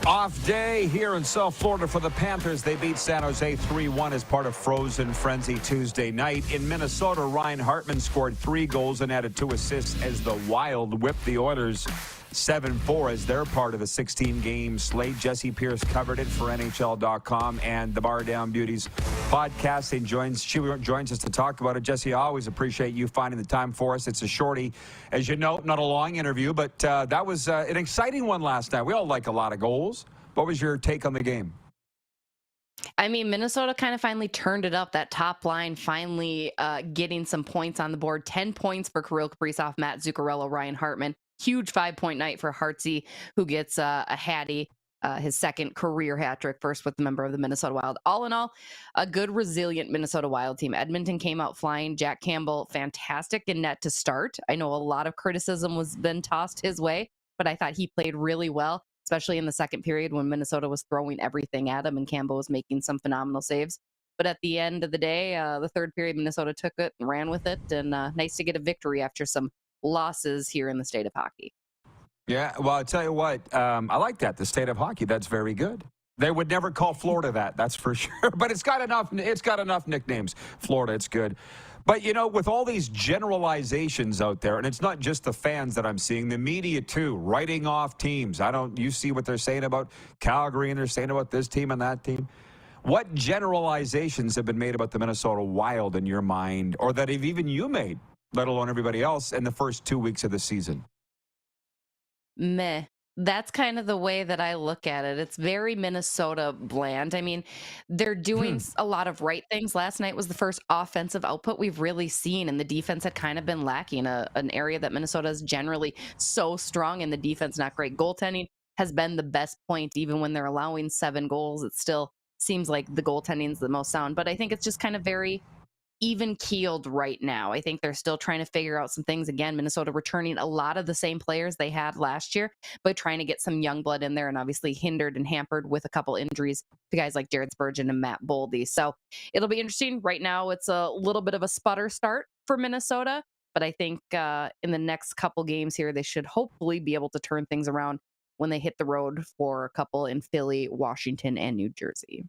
Off day here in South Florida for the Panthers. They beat San Jose 3-1 as part of Frozen Frenzy Tuesday night. In Minnesota, Ryan Hartman scored 3 goals and added 2 assists as the Wild whipped the Oilers 7-4 as they're part of a 16-game slate. Jesse Pierce covered it for NHL.com and the Bar Down Beauties podcast. She joins us to talk about it. Jesse, I always appreciate you finding the time for us. It's a shorty, as you know, not a long interview, but that was an exciting one last night. We all like a lot of goals. What was your take on the game? I mean, Minnesota kind of finally turned it up. That top line finally getting some points on the board. 10 points for Kirill Kaprizov, Matt Zuccarello, Ryan Hartman. Huge 5-point night for Hartsey, who gets a hattie, his second career hat trick, first with the member of the Minnesota Wild. All in all, a good, resilient Minnesota Wild team. Edmonton came out flying. Jack Campbell, fantastic in net to start. I know a lot of criticism was been tossed his way, but I thought he played really well, especially in the second period when Minnesota was throwing everything at him and Campbell was making some phenomenal saves. But at the end of the day, the third period, Minnesota took it and ran with it, and nice to get a victory after some losses here in the state of hockey. Yeah, well, I'll tell you what, I like that, the state of hockey. That's very good. They would never call Florida that's for sure. But it's got enough nicknames. Florida, it's good. But, you know, with all these generalizations out there, and it's not just the fans that I'm seeing, the media too, writing off teams. You see what they're saying about Calgary and they're saying about this team and that team. What generalizations have been made about the Minnesota Wild in your mind, or that have even you made, let alone everybody else, in the first 2 weeks of the season? Meh. That's kind of the way that I look at it. It's very Minnesota bland. I mean, they're doing a lot of right things. Last night was the first offensive output we've really seen, and the defense had kind of been lacking, an area that Minnesota is generally so strong, and the defense not great. Goaltending has been the best point. Even when they're allowing 7 goals, it still seems like the goaltending is the most sound. But I think it's just kind of very even-keeled right now. I think they're still trying to figure out some things. Again, Minnesota returning a lot of the same players they had last year, but trying to get some young blood in there, and obviously hindered and hampered with a couple injuries to guys like Jared Spurgeon and Matt Boldy. So it'll be interesting. Right now, it's a little bit of a sputter start for Minnesota, but I think in the next couple games here, they should hopefully be able to turn things around when they hit the road for a couple in Philly, Washington, and New Jersey.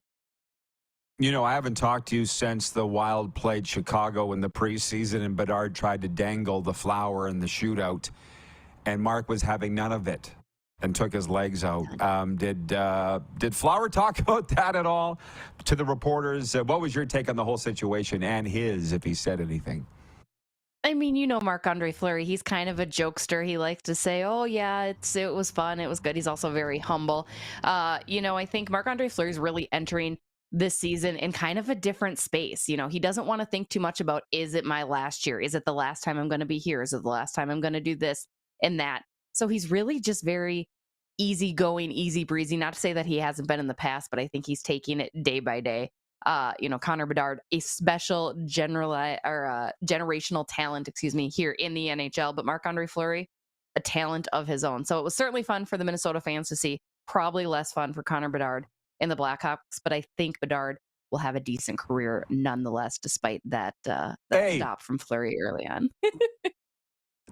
You know, I haven't talked to you since the Wild played Chicago in the preseason and Bedard tried to dangle the flower in the shootout, and Mark was having none of it and took his legs out. Did Flower talk about that at all to the reporters? What was your take on the whole situation, and his, if he said anything? I mean, you know, Marc-Andre Fleury, he's kind of a jokester. He likes to say, oh, yeah, it was fun. It was good. He's also very humble. You know, I think Marc-Andre Fleury is really entering this season in kind of a different space. You know, he doesn't want to think too much about, is it my last year? Is it the last time I'm going to be here? Is it the last time I'm going to do this and that? So he's really just very easygoing, easy breezy. Not to say that he hasn't been in the past, but I think he's taking it day by day. You know, Connor Bedard, a special generational talent, here in the NHL, but Marc-Andre Fleury, a talent of his own. So it was certainly fun for the Minnesota fans to see. Probably less fun for Connor Bedard in the Blackhawks, but I think Bedard will have a decent career nonetheless, despite that stop from Fleury early on.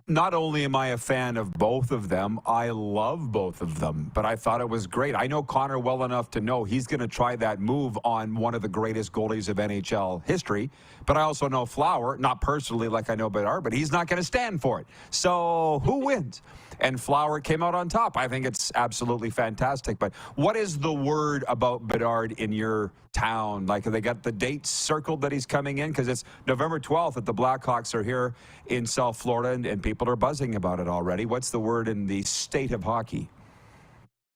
not only am I a fan of both of them, I love both of them, but I thought it was great. I know Connor well enough to know he's going to try that move on one of the greatest goalies of NHL history, but I also know Flower, not personally like I know Bedard, but he's not going to stand for it. So who wins? And Flower came out on top. I think it's absolutely fantastic. But what is the word about Bedard in your town? Like, have they got the dates circled that he's coming in? Because it's November 12th that the Blackhawks are here in South Florida, and people are buzzing about it already. What's the word in the state of hockey?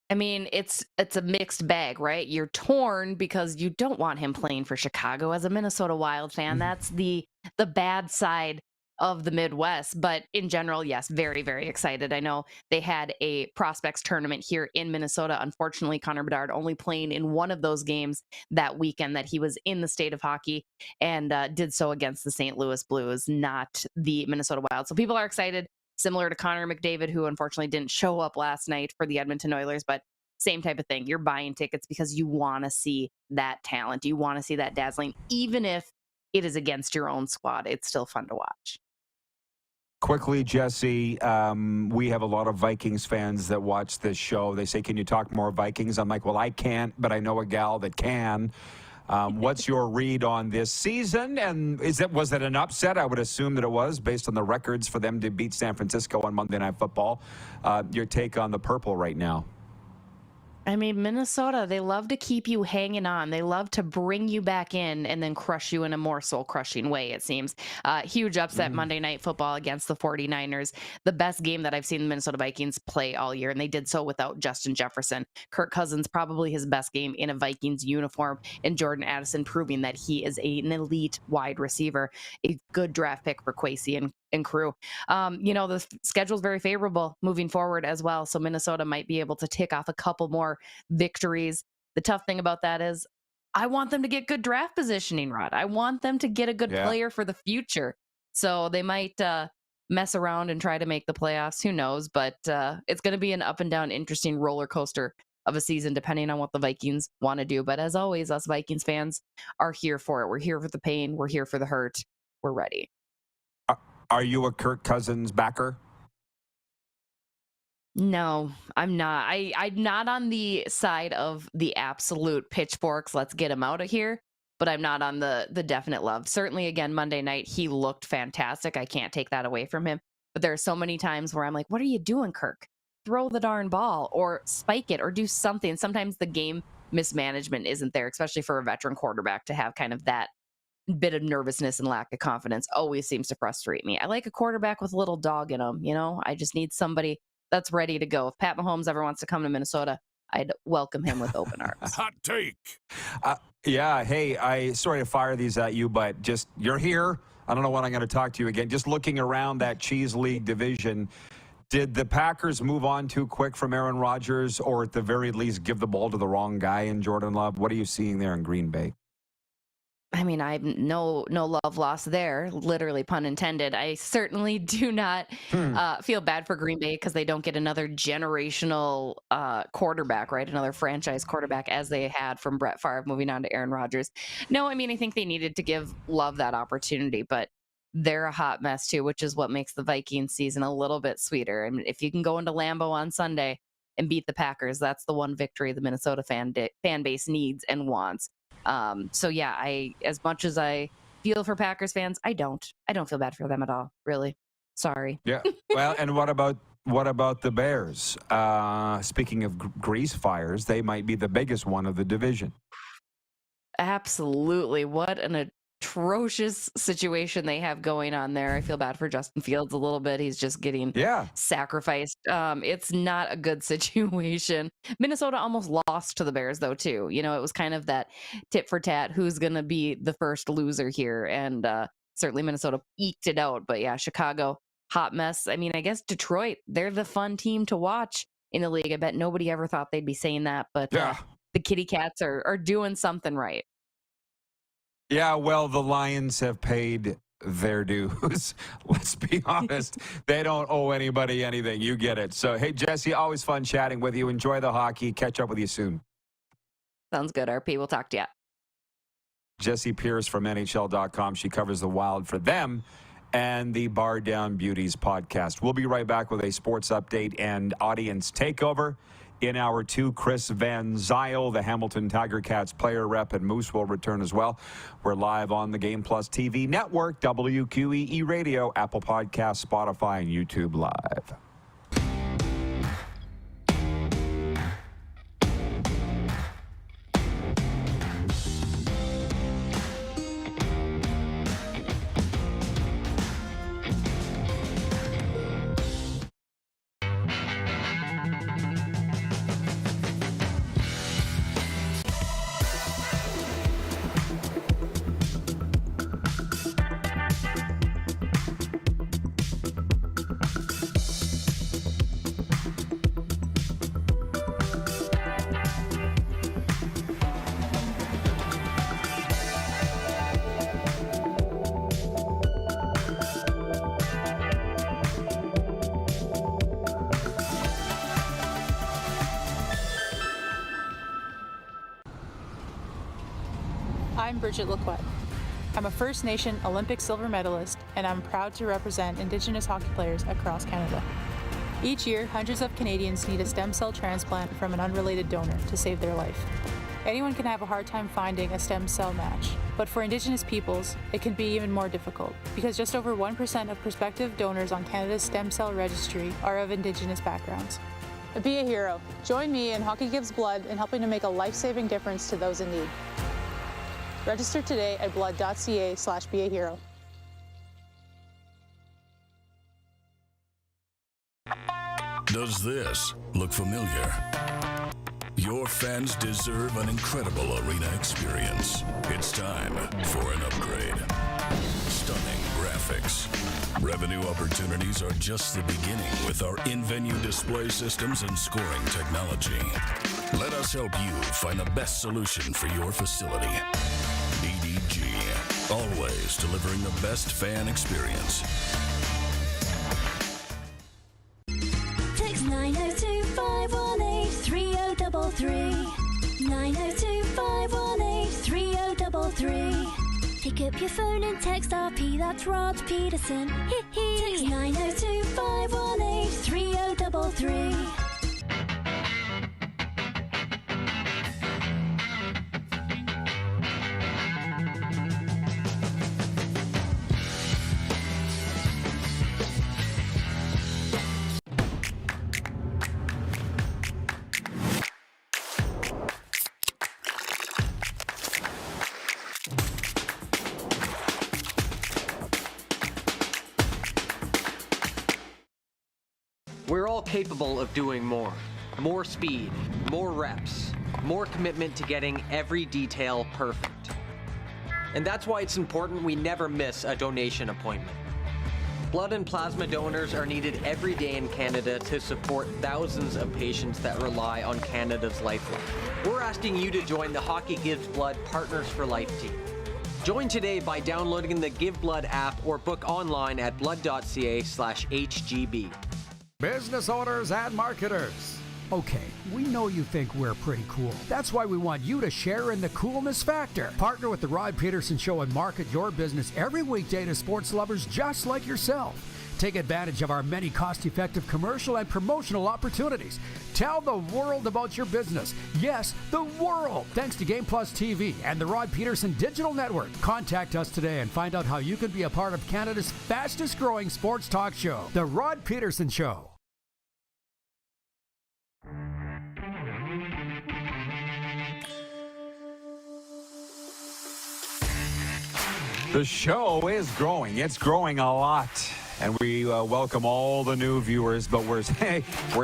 I mean, it's a mixed bag, right? You're torn because you don't want him playing for Chicago as a Minnesota Wild fan. That's the bad side of the Midwest. But in general, yes, very, very excited. I know they had a prospects tournament here in Minnesota. Unfortunately, Connor Bedard only playing in one of those games that weekend that he was in the state of hockey, and did so against the St. Louis Blues, not the Minnesota Wild. So people are excited, similar to Connor McDavid, who unfortunately didn't show up last night for the Edmonton Oilers, but same type of thing. You're buying tickets because you want to see that talent. You want to see that dazzling, even if it is against your own squad. It's still fun to watch. Quickly, Jesse, we have a lot of Vikings fans that watch this show. They say, can you talk more Vikings? I'm like, well, I can't, but I know a gal that can. What's your read on this season? And was it an upset? I would assume that it was, based on the records for them to beat San Francisco on Monday Night Football. Your take on the purple right now? I mean, Minnesota, they love to keep you hanging on. They love to bring you back in and then crush you in a more soul-crushing way, it seems. Huge upset Monday Night Football against the 49ers. The best game that I've seen the Minnesota Vikings play all year, and they did so without Justin Jefferson. Kirk Cousins, probably his best game in a Vikings uniform, and Jordan Addison proving that he is an elite wide receiver, a good draft pick for Kwesi and crew. The schedule's very favorable moving forward as well. So Minnesota might be able to tick off a couple more victories. The tough thing about that is I want them to get good draft positioning, Rod. I want them to get a good player for the future. So they might mess around and try to make the playoffs. Who knows? But it's going to be an up and down, interesting roller coaster of a season, depending on what the Vikings want to do. But as always, us Vikings fans are here for it. We're here for the pain. We're here for the hurt. We're ready. Are you a Kirk Cousins backer? No, I'm not. I'm not on the side of the absolute pitchforks. Let's get him out of here. But I'm not on the definite love. Certainly, again, Monday night, he looked fantastic. I can't take that away from him. But there are so many times where I'm like, what are you doing, Kirk? Throw the darn ball or spike it or do something. Sometimes the game mismanagement isn't there, especially for a veteran quarterback to have kind of that bit of nervousness and lack of confidence always seems to frustrate me. I like a quarterback with a little dog in him. I just need somebody that's ready to go. If Pat Mahomes ever wants to come to Minnesota, I'd welcome him with open arms. Hot take. Yeah. Hey, sorry to fire these at you, but just you're here. I don't know when I'm going to talk to you again. Just looking around that Cheese League division, did the Packers move on too quick from Aaron Rodgers, or at the very least give the ball to the wrong guy in Jordan Love? What are you seeing there in Green Bay? I mean, I no love lost there, literally pun intended. I certainly do not feel bad for Green Bay because they don't get another generational quarterback, right? Another franchise quarterback as they had from Brett Favre moving on to Aaron Rodgers. No, I mean, I think they needed to give Love that opportunity, but they're a hot mess too, which is what makes the Vikings season a little bit sweeter. I mean, if you can go into Lambeau on Sunday and beat the Packers, that's the one victory the Minnesota fan base needs and wants. So yeah, as much as I feel for Packers fans, I don't feel bad for them at all, really. Sorry. Yeah. Well, and what about the Bears? Speaking of grease fires, they might be the biggest one of the division. Absolutely. What an atrocious situation they have going on there. I feel bad for Justin Fields a little bit. He's just getting sacrificed. It's not a good situation. Minnesota almost lost to the Bears though too. It was kind of that tit for tat, who's going to be the first loser here, and certainly Minnesota eked it out. But yeah, Chicago, hot mess. I mean, I guess Detroit, they're the fun team to watch in the league. I bet nobody ever thought they'd be saying that, but the Kitty Cats are doing something right. Yeah, well, the Lions have paid their dues. Let's be honest. They don't owe anybody anything. You get it. So, hey, Jesse, always fun chatting with you. Enjoy the hockey. Catch up with you soon. Sounds good, RP. We'll talk to you. Jesse Pierce from NHL.com. She covers the Wild for them and the Bar Down Beauties podcast. We'll be right back with a sports update and audience takeover. In hour 2, Chris Van Zyl, the Hamilton Tiger Cats player rep, and Moose will return as well. We're live on the Game Plus TV network, WQEE Radio, Apple Podcasts, Spotify, and YouTube Live. I'm Bridget Lacquette. I'm a First Nation Olympic silver medalist, and I'm proud to represent Indigenous hockey players across Canada. Each year, hundreds of Canadians need a stem cell transplant from an unrelated donor to save their life. Anyone can have a hard time finding a stem cell match, but for Indigenous peoples, it can be even more difficult because just over 1% of prospective donors on Canada's stem cell registry are of Indigenous backgrounds. Be a hero. Join me in Hockey Gives Blood in helping to make a life-saving difference to those in need. Register today at blood.ca/beahero. Does this look familiar? Your fans deserve an incredible arena experience. It's time for an upgrade. Stunning graphics. Revenue opportunities are just the beginning with our in-venue display systems and scoring technology. Let us help you find the best solution for your facility. DDG, always delivering the best fan experience. Text 902-518-3033. 902-518-3033. Pick up your phone and text RP, that's Rod Pedersen. Text 902-518-3033. We're all capable of doing more. More speed, more reps, more commitment to getting every detail perfect. And that's why it's important we never miss a donation appointment. Blood and plasma donors are needed every day in Canada to support thousands of patients that rely on Canada's lifeline. We're asking you to join the Hockey Gives Blood Partners for Life team. Join today by downloading the Give Blood app or book online at blood.ca/HGB. Business owners and marketers. Okay, we know you think we're pretty cool. That's why we want you to share in the coolness factor. Partner with the Rod Pedersen Show and market your business every weekday to sports lovers just like yourself. Take advantage of our many cost-effective commercial and promotional opportunities. Tell the world about your business. Yes, the world. Thanks to Game Plus TV and the Rod Pedersen Digital Network. Contact us today and find out how you can be a part of Canada's fastest-growing sports talk show, The Rod Pedersen Show. The show is growing. It's growing a lot. And we welcome all the new viewers, but we're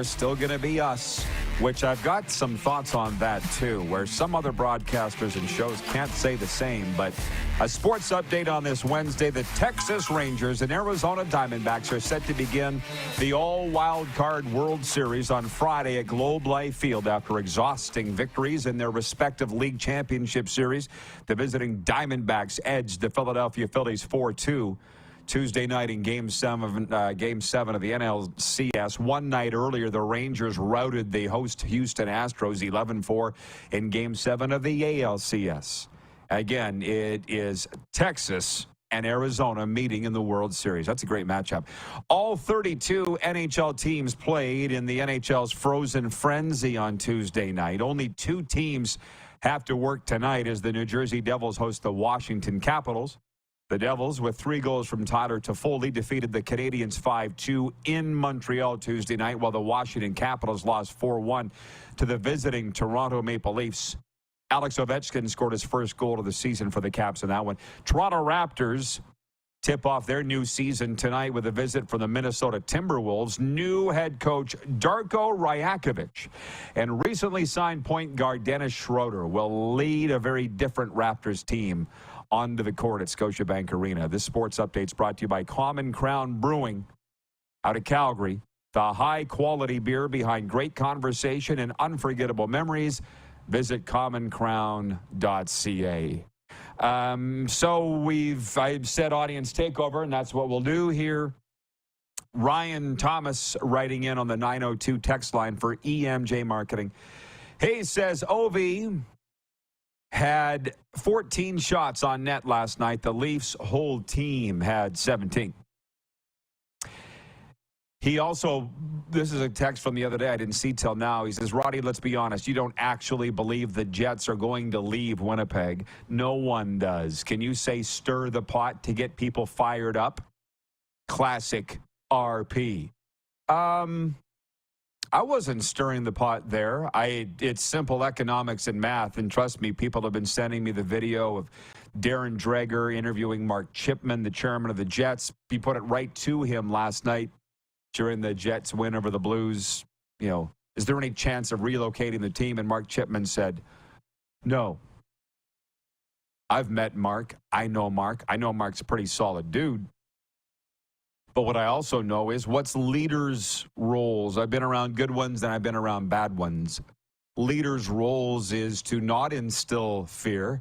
still going to be us, which I've got some thoughts on that too, where some other broadcasters and shows can't say the same. But a sports update on this Wednesday. The Texas Rangers and Arizona Diamondbacks are set to begin the all-wild card World Series on Friday at Globe Life Field after exhausting victories in their respective league championship series. The visiting Diamondbacks edged the Philadelphia Phillies 4-2. Tuesday night in Game 7 of the NLCS. One night earlier, the Rangers routed the host Houston Astros 11-4 in Game 7 of the ALCS. Again, it is Texas and Arizona meeting in the World Series. That's a great matchup. All 32 NHL teams played in the NHL's Frozen Frenzy on Tuesday night. Only 2 teams have to work tonight as the New Jersey Devils host the Washington Capitals. The Devils, with 3 goals from Tyler Toffoli, defeated the Canadiens 5-2 in Montreal Tuesday night, while the Washington Capitals lost 4-1 to the visiting Toronto Maple Leafs. Alex Ovechkin scored his first goal of the season for the Caps in that one. Toronto Raptors tip off their new season tonight with a visit from the Minnesota Timberwolves' new head coach, Darko Rajakovic. And recently signed point guard Dennis Schroeder will lead a very different Raptors team onto the court at Scotiabank Arena. This sports update's brought to you by Common Crown Brewing out of Calgary. The high-quality beer behind great conversation and unforgettable memories. Visit commoncrown.ca. So I've said audience takeover, and that's what we'll do here. Ryan Thomas writing in on the 902 text line for EMJ Marketing. He says, Ovi had 14 shots on net last night. The Leafs' whole team had 17. He also, this is a text from the other day I didn't see till now. He says, Roddy, let's be honest. You don't actually believe the Jets are going to leave Winnipeg. No one does. Can you say stir the pot to get people fired up? Classic RP. I wasn't stirring the pot there. It's simple economics and math. And trust me, people have been sending me the video of Darren Dreger interviewing Mark Chipman, the chairman of the Jets. He put it right to him last night during the Jets win over the Blues. You know, is there any chance of relocating the team? And Mark Chipman said, no. I've met Mark. I know Mark. I know Mark's a pretty solid dude. But what I also know is what's leaders' roles. I've been around good ones and I've been around bad ones. Leaders' roles is to not instill fear.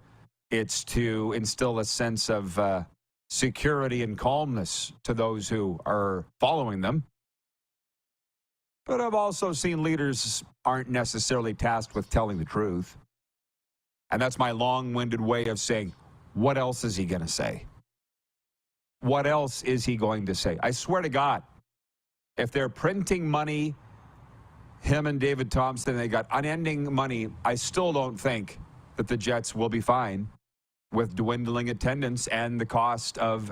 It's to instill a sense of security and calmness to those who are following them. But I've also seen leaders aren't necessarily tasked with telling the truth. And that's my long-winded way of saying, what else is he going to say? What else is he going to say? I swear to God, if they're printing money, him and David Thompson, they got unending money, I still don't think that the Jets will be fine with dwindling attendance and the cost of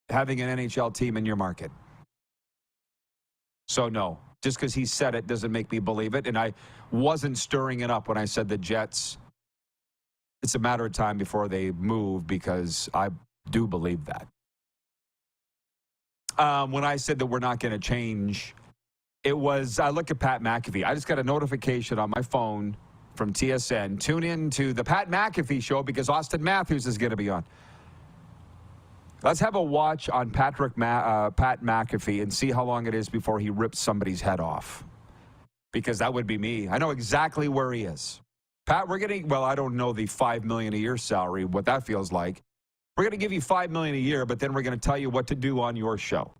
having an NHL team in your market. So no, just because he said it doesn't make me believe it. And I wasn't stirring it up when I said the Jets, it's a matter of time before they move, because I do believe that. When I said that we're not going to change, it was, I look at Pat McAfee. I just got a notification on my phone from TSN. Tune in to the Pat McAfee show because Austin Matthews is going to be on. Let's have a watch on Pat McAfee and see how long it is before he rips somebody's head off. Because that would be me. I know exactly where he is. Pat, we're getting, well, I don't know the $5 million a year salary, what that feels like. We're going to give you $5 million a year, but then we're going to tell you what to do on your show.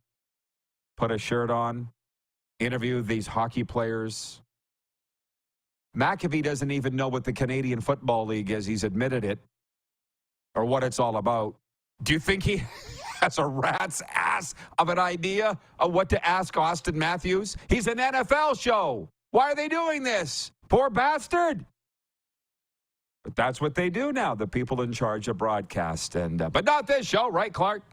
Put a shirt on, interview these hockey players. McAfee doesn't even know what the Canadian Football League is. He's admitted it, or what it's all about. Do you think he has a rat's ass of an idea of what to ask Austin Matthews? He's an NFL show. Why are they doing this? Poor bastard. But that's what they do now, the people in charge of broadcast. But not this show, right, Clark?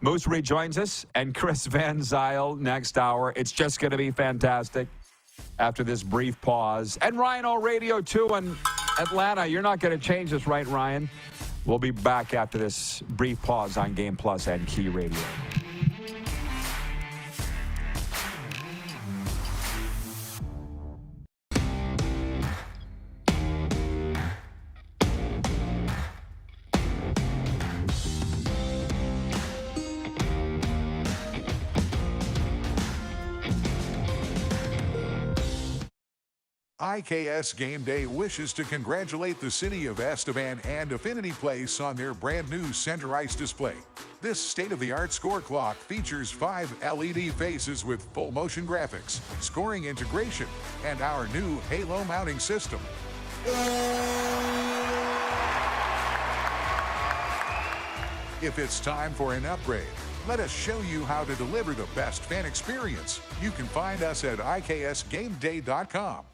Moose rejoins us, and Chris Van Zyl next hour. It's just going to be fantastic after this brief pause. And Ryan O'Radio, too, in Atlanta. You're not going to change this, right, Ryan? We'll be back after this brief pause on Game Plus and Key Radio. IKS Game Day wishes to congratulate the city of Estevan and Affinity Place on their brand new center ice display. This state-of-the-art score clock features 5 LED faces with full motion graphics, scoring integration, and our new Halo mounting system. If it's time for an upgrade, let us show you how to deliver the best fan experience. You can find us at iksgameday.com.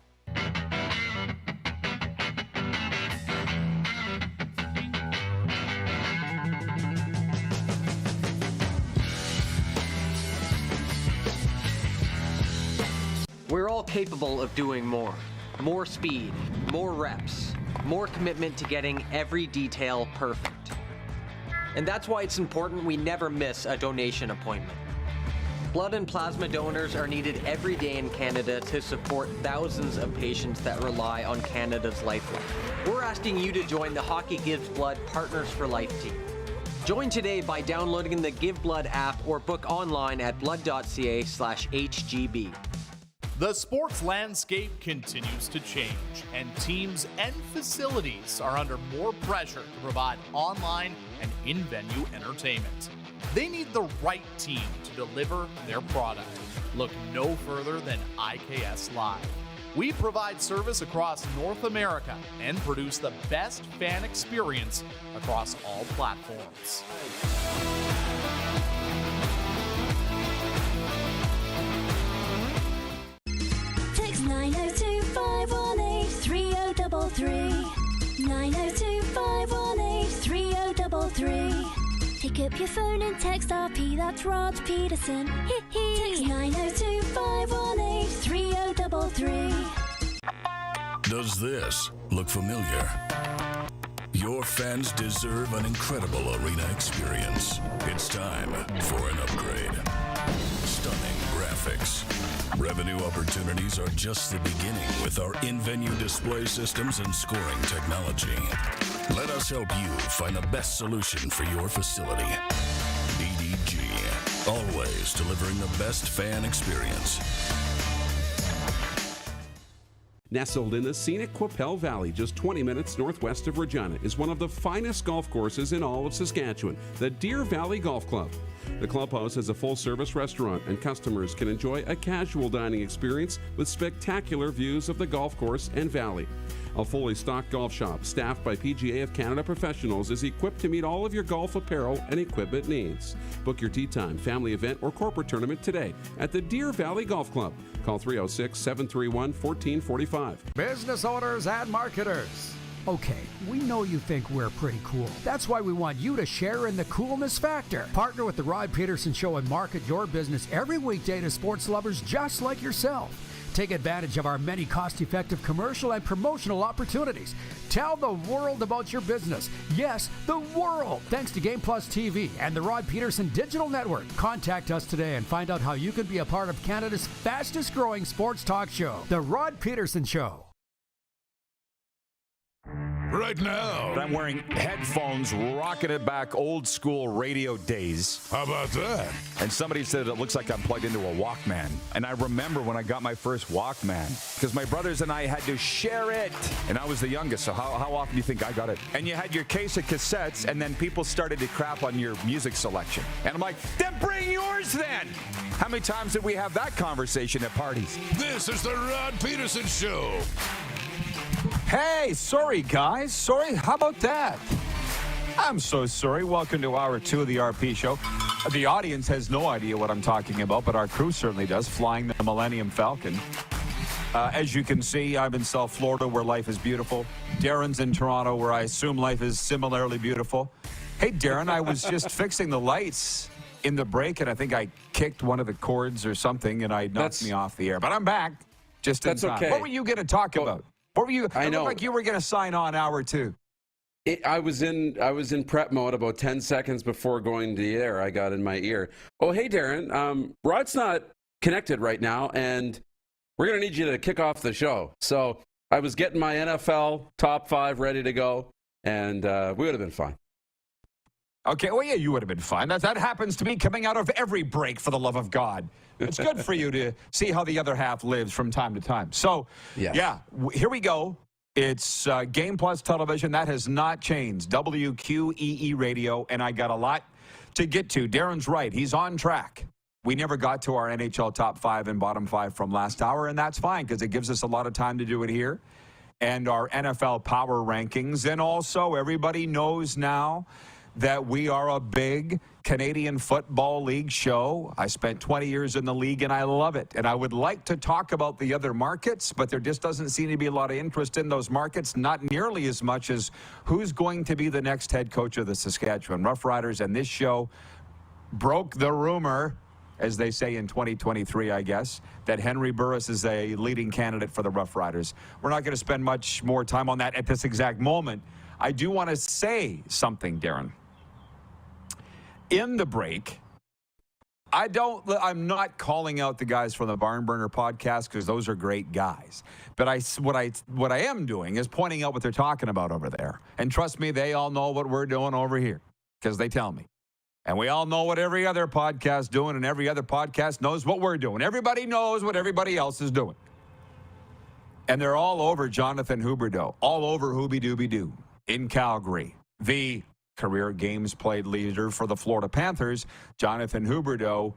We're all capable of doing more. More speed, more reps, more commitment to getting every detail perfect. And that's why it's important we never miss a donation appointment. Blood and plasma donors are needed every day in Canada to support thousands of patients that rely on Canada's lifeline. We're asking you to join the Hockey Gives Blood Partners for Life team. Join today by downloading the Give Blood app or book online at blood.ca/HGB. The sports landscape continues to change, and teams and facilities are under more pressure to provide online and in-venue entertainment. They need the right team to deliver their product. Look no further than IKS Live. We provide service across North America and produce the best fan experience across all platforms. Text 902-518-3033. 902-518-3033. Pick up your phone and text RP, that's Rod Pedersen. Text 902-518-3033. Does this look familiar? Your fans deserve an incredible arena experience. It's time for an upgrade. Stunning graphics. Revenue opportunities are just the beginning with our in-venue display systems and scoring technology. Let us help you find the best solution for your facility. DDG, always delivering the best fan experience. Nestled in the scenic Qu'Appelle Valley, just 20 minutes northwest of Regina, is one of the finest golf courses in all of Saskatchewan, the Deer Valley Golf Club. The clubhouse has a full-service restaurant, and customers can enjoy a casual dining experience with spectacular views of the golf course and valley. A fully stocked golf shop, staffed by PGA of Canada professionals, is equipped to meet all of your golf apparel and equipment needs. Book your tee time, family event, or corporate tournament today at the Deer Valley Golf Club. Call 306-731-1445. Business owners and marketers. Okay, we know you think we're pretty cool. That's why we want you to share in the coolness factor. Partner with the Rod Pedersen Show and market your business every weekday to sports lovers just like yourself. Take advantage of our many cost-effective commercial and promotional opportunities. Tell the world about your business. Yes, the world. Thanks to Game Plus TV and the Rod Pedersen Digital Network. Contact us today and find out how you can be a part of Canada's fastest-growing sports talk show, The Rod Pedersen Show. Right now. I'm wearing headphones, rocking it back old school radio days. How about that? And somebody said it looks like I'm plugged into a Walkman. And I remember when I got my first Walkman, because my brothers and I had to share it. And I was the youngest, so how often do you think I got it? And you had your case of cassettes, and then people started to crap on your music selection. And I'm like, then bring yours then! How many times did we have that conversation at parties? This is the Rod Pedersen Show. Hey, sorry, guys. Sorry. How about that? I'm so sorry. Welcome to Hour 2 of the RP Show. The audience has no idea what I'm talking about, but our crew certainly does, flying the Millennium Falcon. As you can see, I'm in South Florida, where life is beautiful. Darren's in Toronto, where I assume life is similarly beautiful. Hey, Darren, I was just fixing the lights in the break, and I think I kicked one of the cords or something, and I knocked me off the air. But I'm back just in time. Okay. What were you going to talk about? What were you? I know. It looked like you were going to sign on Hour 2. I was in prep mode about 10 seconds before going to the air. I got in my ear. Oh, hey, Darren. Rod's not connected right now, and we're going to need you to kick off the show. So I was getting my NFL top 5 ready to go, and we would have been fine. Okay, well, yeah, you would have been fine. That happens to me coming out of every break, for the love of God. It's good for you to see how the other half lives from time to time. So, yeah, here we go. It's Game Plus Television. That has not changed. WQEE Radio, and I got a lot to get to. Darren's right. He's on track. We never got to our NHL top 5 and bottom 5 from last hour, and that's fine because it gives us a lot of time to do it here. And our NFL power rankings. And also, everybody knows now that we are a big Canadian Football League show. I spent 20 years in the league, and I love it. And I would like to talk about the other markets, but there just doesn't seem to be a lot of interest in those markets, not nearly as much as who's going to be the next head coach of the Saskatchewan Roughriders. And this show broke the rumor, as they say in 2023, I guess, that Henry Burris is a leading candidate for the Roughriders. We're not going to spend much more time on that at this exact moment. I do want to say something, Darren. In the break, I'm not calling out the guys from the Barn Burner podcast because those are great guys. But what I am doing is pointing out what they're talking about over there. And trust me, they all know what we're doing over here because they tell me. And we all know what every other podcast doing, and every other podcast knows what we're doing. Everybody knows what everybody else is doing. And they're all over Jonathan Huberdeau, all over Hooby-Dooby-Doo in Calgary. The career games played leader for the Florida Panthers, Jonathan Huberdeau,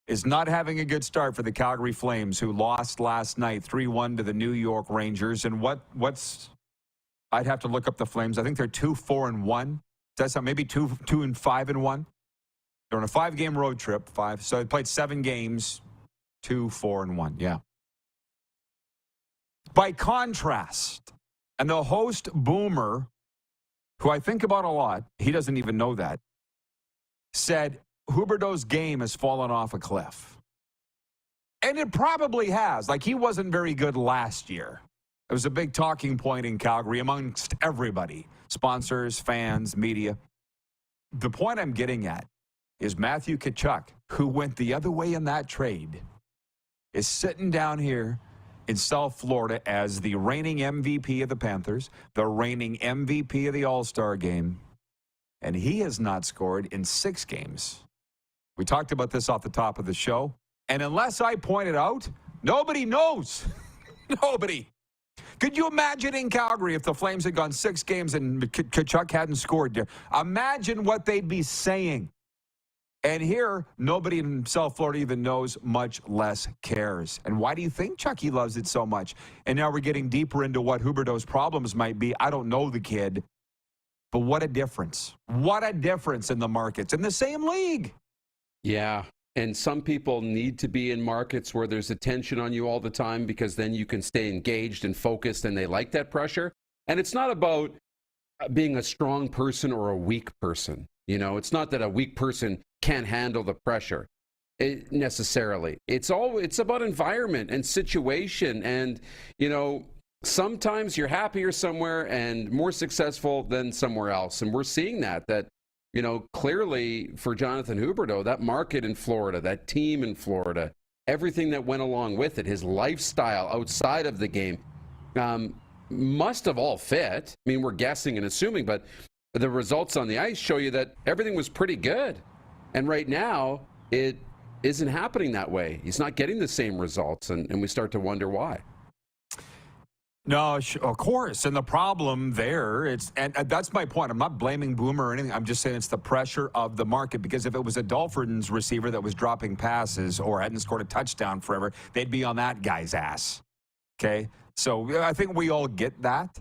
is not having a good start for the Calgary Flames, who lost last night 3-1 to the New York Rangers. And I'd have to look up the Flames. I think they're 2-4-1. That's maybe 2-5-1. They're on a 5-game road trip, so they played 7 games, 2-4-1, yeah. By contrast, and the host, Boomer, who I think about a lot, he doesn't even know that, said Huberdeau's game has fallen off a cliff. And it probably has. Like, he wasn't very good last year. It was a big talking point in Calgary amongst everybody, sponsors, fans, media. The point I'm getting at is Matthew Tkachuk, who went the other way in that trade, is sitting down here in South Florida as the reigning MVP of the Panthers, the reigning MVP of the All-Star game, and he has not scored in 6 games. We talked about this off the top of the show, and unless I point it out, nobody knows. Nobody. Could you imagine in Calgary if the Flames had gone 6 games and Tkachuk hadn't scored? Imagine what they'd be saying. And here, nobody in South Florida even knows, much less cares. And why do you think Chucky loves it so much? And now we're getting deeper into what Huberdeau's problems might be. I don't know the kid. But what a difference. What a difference in the markets. In the same league. Yeah. And some people need to be in markets where there's attention on you all the time, because then you can stay engaged and focused, and they like that pressure. And it's not about being a strong person or a weak person. You know, it's not that a weak person can't handle the pressure necessarily. It's about environment and situation. And, you know, sometimes you're happier somewhere and more successful than somewhere else. And we're seeing that, you know, clearly for Jonathan Huberdeau, that market in Florida, that team in Florida, everything that went along with it, his lifestyle outside of the game, must have all fit. I mean, we're guessing and assuming, but the results on the ice show you that everything was pretty good. And right now, it isn't happening that way. He's not getting the same results, and we start to wonder why. No, of course. And the problem there, and that's my point. I'm not blaming Boomer or anything. I'm just saying it's the pressure of the market, because if it was a Dolphins receiver that was dropping passes or hadn't scored a touchdown forever, they'd be on that guy's ass. Okay? So I think we all get that.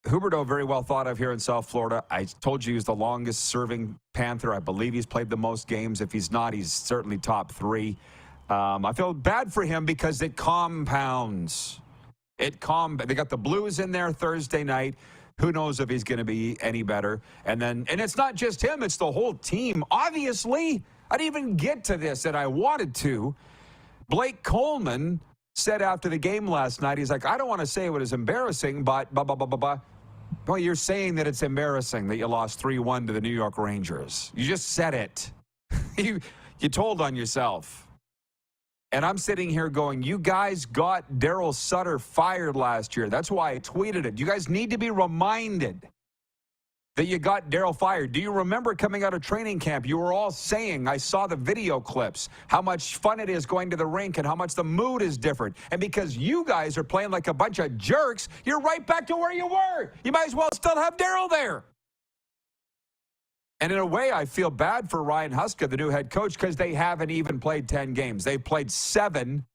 Huberdeau, very well thought of here in South Florida. I told you he's the longest serving Panther. I believe he's played the most games. If he's not, he's certainly top 3. I feel bad for him because it compounds. They got the Blues in there Thursday night. Who knows if he's going to be any better? And it's not just him, it's the whole team. Obviously, I didn't even get to this, and I wanted to. Blake Coleman said after the game last night, he's like, I don't want to say it was embarrassing, but Well, you're saying that it's embarrassing that you lost 3-1 to the New York Rangers. You just said it. You told on yourself. And I'm sitting here going, you guys got Daryl Sutter fired last year. That's why I tweeted it. You guys need to be reminded that you got Daryl fired. Do you remember coming out of training camp? You were all saying, I saw the video clips, how much fun it is going to the rink and how much the mood is different. And because you guys are playing like a bunch of jerks, you're right back to where you were. You might as well still have Daryl there. And in a way, I feel bad for Ryan Huska, the new head coach, because they haven't even played 10 games. They've played 7.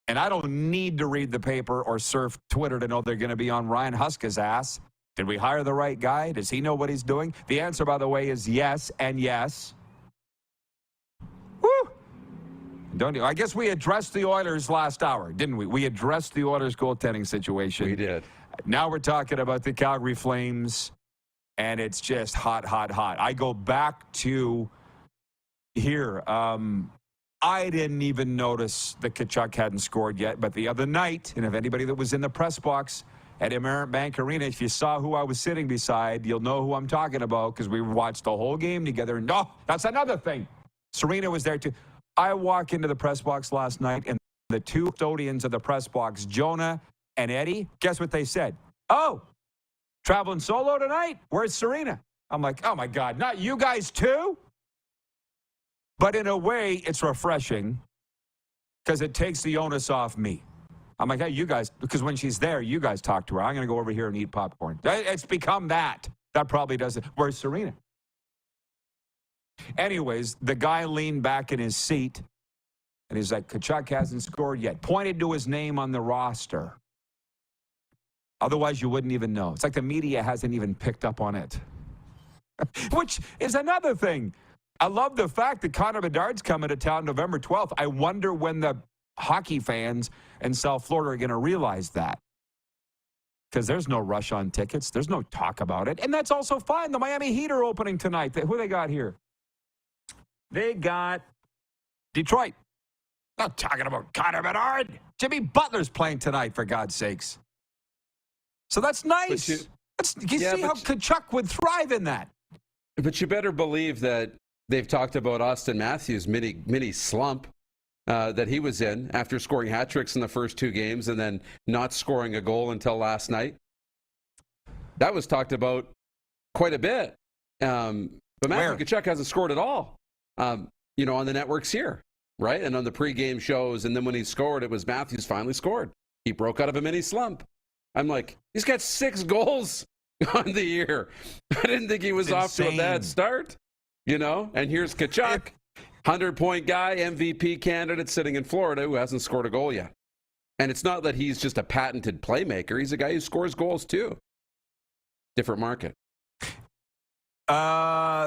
And I don't need to read the paper or surf Twitter to know they're going to be on Ryan Huska's ass. Did we hire the right guy? Does he know what he's doing? The answer, by the way, is yes and yes. Woo! I guess we addressed the Oilers last hour, didn't we? We addressed the Oilers goaltending situation. We did. Now we're talking about the Calgary Flames, and it's just hot, hot, hot. I go back to here. I didn't even notice that Tkachuk hadn't scored yet, but the other night, and if anybody that was in the press box at Emirates Bank Arena, if you saw who I was sitting beside, you'll know who I'm talking about because we watched the whole game together. And that's another thing. Serena was there too. I walk into the press box last night, and the two custodians of the press box, Jonah and Eddie, guess what they said? Oh, traveling solo tonight? Where's Serena? I'm like, oh, my God, not you guys too? But in a way, it's refreshing because it takes the onus off me. I'm like, hey, you guys, because when she's there, you guys talk to her. I'm going to go over here and eat popcorn. It's become that. That probably doesn't. Where's Serena? Anyways, the guy leaned back in his seat, and he's like, Tkachuk hasn't scored yet. Pointed to his name on the roster. Otherwise, you wouldn't even know. It's like the media hasn't even picked up on it. Which is another thing. I love the fact that Connor Bedard's coming to town November 12th. I wonder when the hockey fans in South Florida are going to realize that. Because there's no rush on tickets. There's no talk about it. And that's also fine. The Miami Heat are opening tonight. Who they got here? They got Detroit. Not talking about Connor Bedard. Jimmy Butler's playing tonight, for God's sakes. So that's nice. You see how Tkachuk would thrive in that. But you better believe that they've talked about Austin Matthews' mini slump that he was in after scoring hat tricks in the first two games and then not scoring a goal until last night. That was talked about quite a bit. But Matthew Tkachuk hasn't scored at all. On the networks here, right? And on the pregame shows. And then when he scored, it was Matthews finally scored. He broke out of a mini slump. I'm like, he's got 6 goals on the year. I didn't think he was off to a bad start, And here's Tkachuk, 100-point guy, MVP candidate sitting in Florida who hasn't scored a goal yet. And it's not that he's just a patented playmaker. He's a guy who scores goals too. Different market.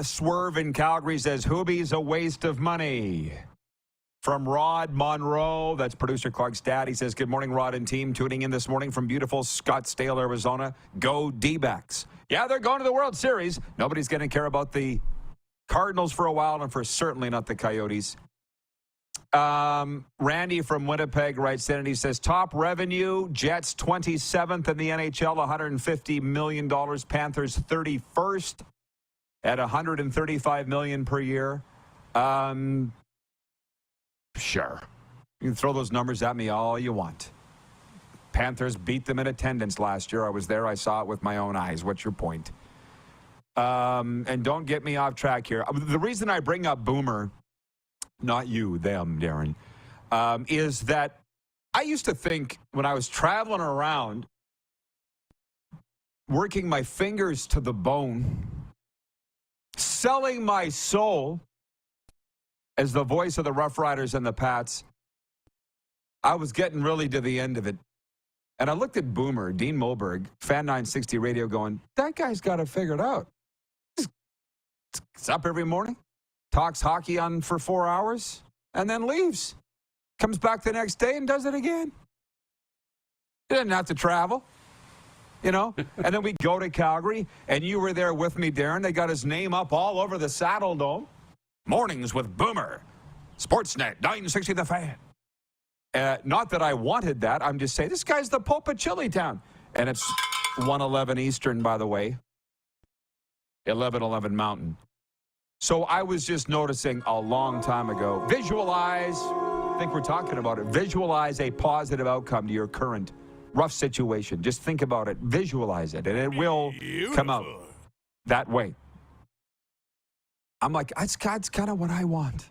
Swerve in Calgary says, Hoobie's a waste of money. From Rod Monroe, that's producer Clark's dad. He says, good morning, Rod and team. Tuning in this morning from beautiful Scottsdale, Arizona. Go D-backs. Yeah, they're going to the World Series. Nobody's going to care about the Cardinals for a while, and for certainly not the Coyotes. Randy from Winnipeg writes in, and he says, top revenue, Jets 27th in the NHL, $150 million. Panthers 31st at $135 million per year. Sure. You can throw those numbers at me all you want. Panthers beat them in attendance last year. I was there. I saw it with my own eyes. What's your point? And don't get me off track here. The reason I bring up Boomer, not you, them, Darren, is that I used to think when I was traveling around, working my fingers to the bone, selling my soul as the voice of the Rough Riders and the Pats, I was getting really to the end of it. And I looked at Boomer, Dean Moberg, Fan 960 Radio, going, that guy's got it figured out. He's up every morning, talks hockey on for 4 hours, and then leaves. Comes back the next day and does it again. He didn't have to travel, And then we go to Calgary, and you were there with me, Darren. They got his name up all over the Saddle Dome. Mornings with Boomer. Sportsnet, 960 The Fan. Not that I wanted that. I'm just saying, this guy's the Pope of Chilitown. And it's 1:11 Eastern, by the way. 11:11 Mountain. So I was just noticing a long time ago, visualize, I think we're talking about it, visualize a positive outcome to your current rough situation. Just think about it. Visualize it, and it will come out that way. I'm like, that's kind of what I want.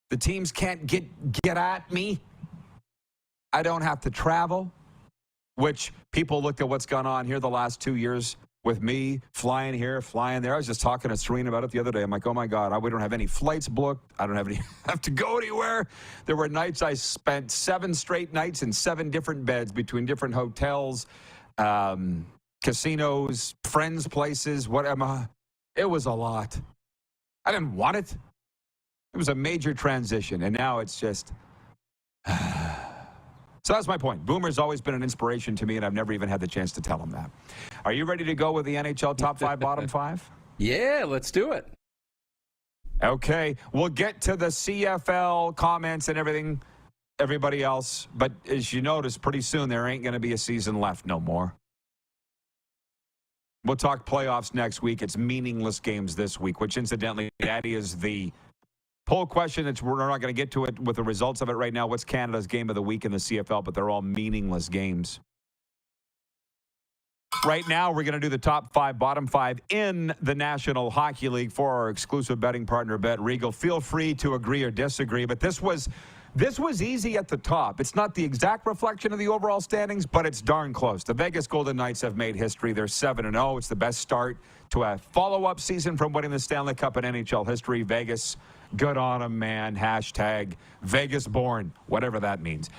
The teams can't get at me. I don't have to travel, which people looked at what's gone on here the last 2 years with me flying here, flying there. I was just talking to Serena about it the other day. I'm like, oh, my God, we don't have any flights booked. I don't have to go anywhere. There were nights I spent 7 straight nights in 7 different beds between different hotels. casinos, friends' places, whatever. It was a lot. I didn't want it. It was a major transition, and now it's just... So that's my point. Boomer's always been an inspiration to me, and I've never even had the chance to tell him that. Are you ready to go with the NHL top 5, bottom 5? Yeah, let's do it. Okay, we'll get to the CFL comments and everything, everybody else. But as you notice, pretty soon there ain't going to be a season left no more. We'll talk playoffs next week. It's meaningless games this week, which incidentally, that is the poll question. We're not going to get to it with the results of it right now. What's Canada's game of the week in the CFL? But they're all meaningless games. Right now, we're going to do the top 5, bottom 5 in the National Hockey League for our exclusive betting partner, Bet Regal. Feel free to agree or disagree, but this was easy at the top. It's not the exact reflection of the overall standings, but it's darn close. The Vegas Golden Knights have made history. They're 7-0. It's the best start to a follow-up season from winning the Stanley Cup in NHL history. Vegas, good on them, man. Hashtag Vegas born, whatever that means.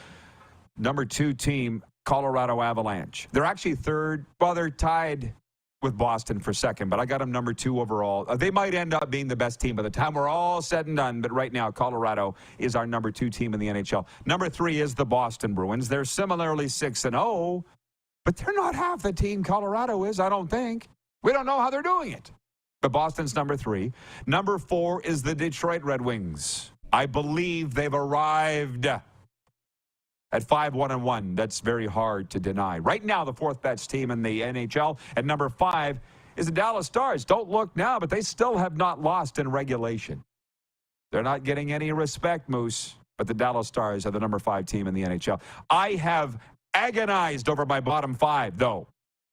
Number 2 team, Colorado Avalanche. They're actually third. Well, they're tied with Boston for second, but I got them number 2 overall. They might end up being the best team by the time we're all said and done, but right now, Colorado is our number 2 team in the NHL. Number 3 is the Boston Bruins. They're similarly 6-0, but they're not half the team Colorado is, I don't think. We don't know how they're doing it. But Boston's number 3. Number 4 is the Detroit Red Wings. I believe they've arrived at 5-1-1. That's very hard to deny. Right now, the 4th best team in the NHL. At number 5 is the Dallas Stars. Don't look now, but they still have not lost in regulation. They're not getting any respect, Moose, but the Dallas Stars are the number 5 team in the NHL. I have agonized over my bottom 5, though.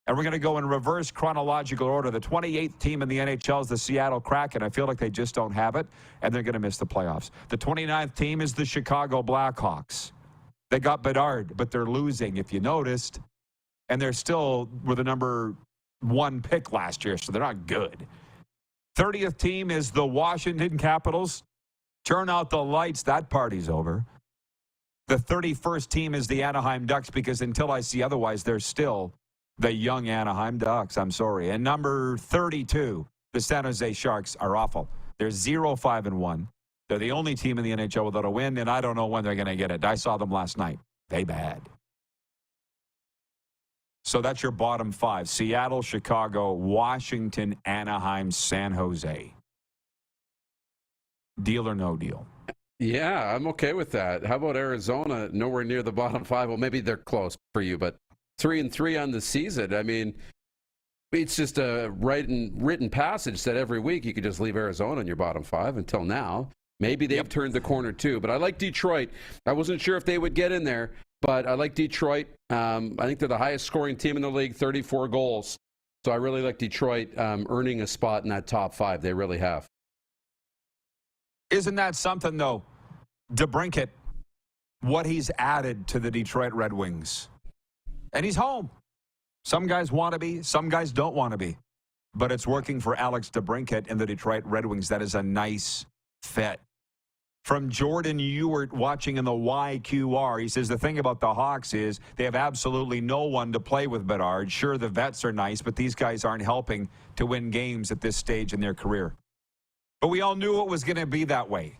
And we're going to go in reverse chronological order. The 28th team in the NHL is the Seattle Kraken. I feel like they just don't have it, and they're going to miss the playoffs. The 29th team is the Chicago Blackhawks. They got Bedard, but they're losing, if you noticed. And they're still were the number 1 pick last year, so they're not good. 30th team is the Washington Capitals. Turn out the lights. That party's over. The 31st team is the Anaheim Ducks, because until I see otherwise, they're still the young Anaheim Ducks. I'm sorry. And number 32, the San Jose Sharks are awful. They're 0-5-1. They're the only team in the NHL without a win, and I don't know when they're going to get it. I saw them last night. They bad. So that's your bottom 5. Seattle, Chicago, Washington, Anaheim, San Jose. Deal or no deal? Yeah, I'm okay with that. How about Arizona? Nowhere near the bottom 5. Well, maybe they're close for you, but 3-3 on the season. I mean, it's just a written passage that every week you could just leave Arizona in your bottom 5 until now. Maybe they've turned the corner too, but I like Detroit. I wasn't sure if they would get in there, but I like Detroit. I think they're the highest scoring team in the league, 34 goals. So I really like Detroit earning a spot in that top 5. They really have. Isn't that something, though? DeBrincat, what he's added to the Detroit Red Wings. And he's home. Some guys want to be, some guys don't want to be. But it's working for Alex DeBrincat and the Detroit Red Wings. That is a nice fit. From Jordan Ewart watching in the YQR, he says the thing about the Hawks is they have absolutely no one to play with Bedard. Sure, the vets are nice, but these guys aren't helping to win games at this stage in their career. But we all knew it was going to be that way.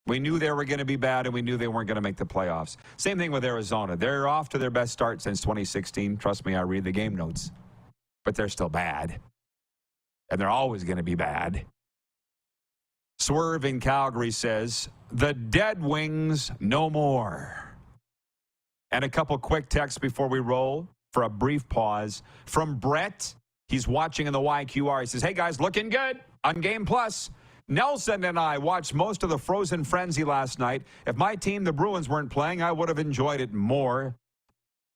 We knew they were going to be bad, and we knew they weren't going to make the playoffs. Same thing with Arizona. They're off to their best start since 2016. Trust me, I read the game notes. But they're still bad. And they're always going to be bad. Swerve in Calgary says, the Dead Wings no more. And a couple quick texts before we roll for a brief pause. From Brett, he's watching in the YQR. He says, hey guys, looking good on Game Plus. Nelson and I watched most of the Frozen Frenzy last night. If my team, the Bruins, weren't playing, I would have enjoyed it more.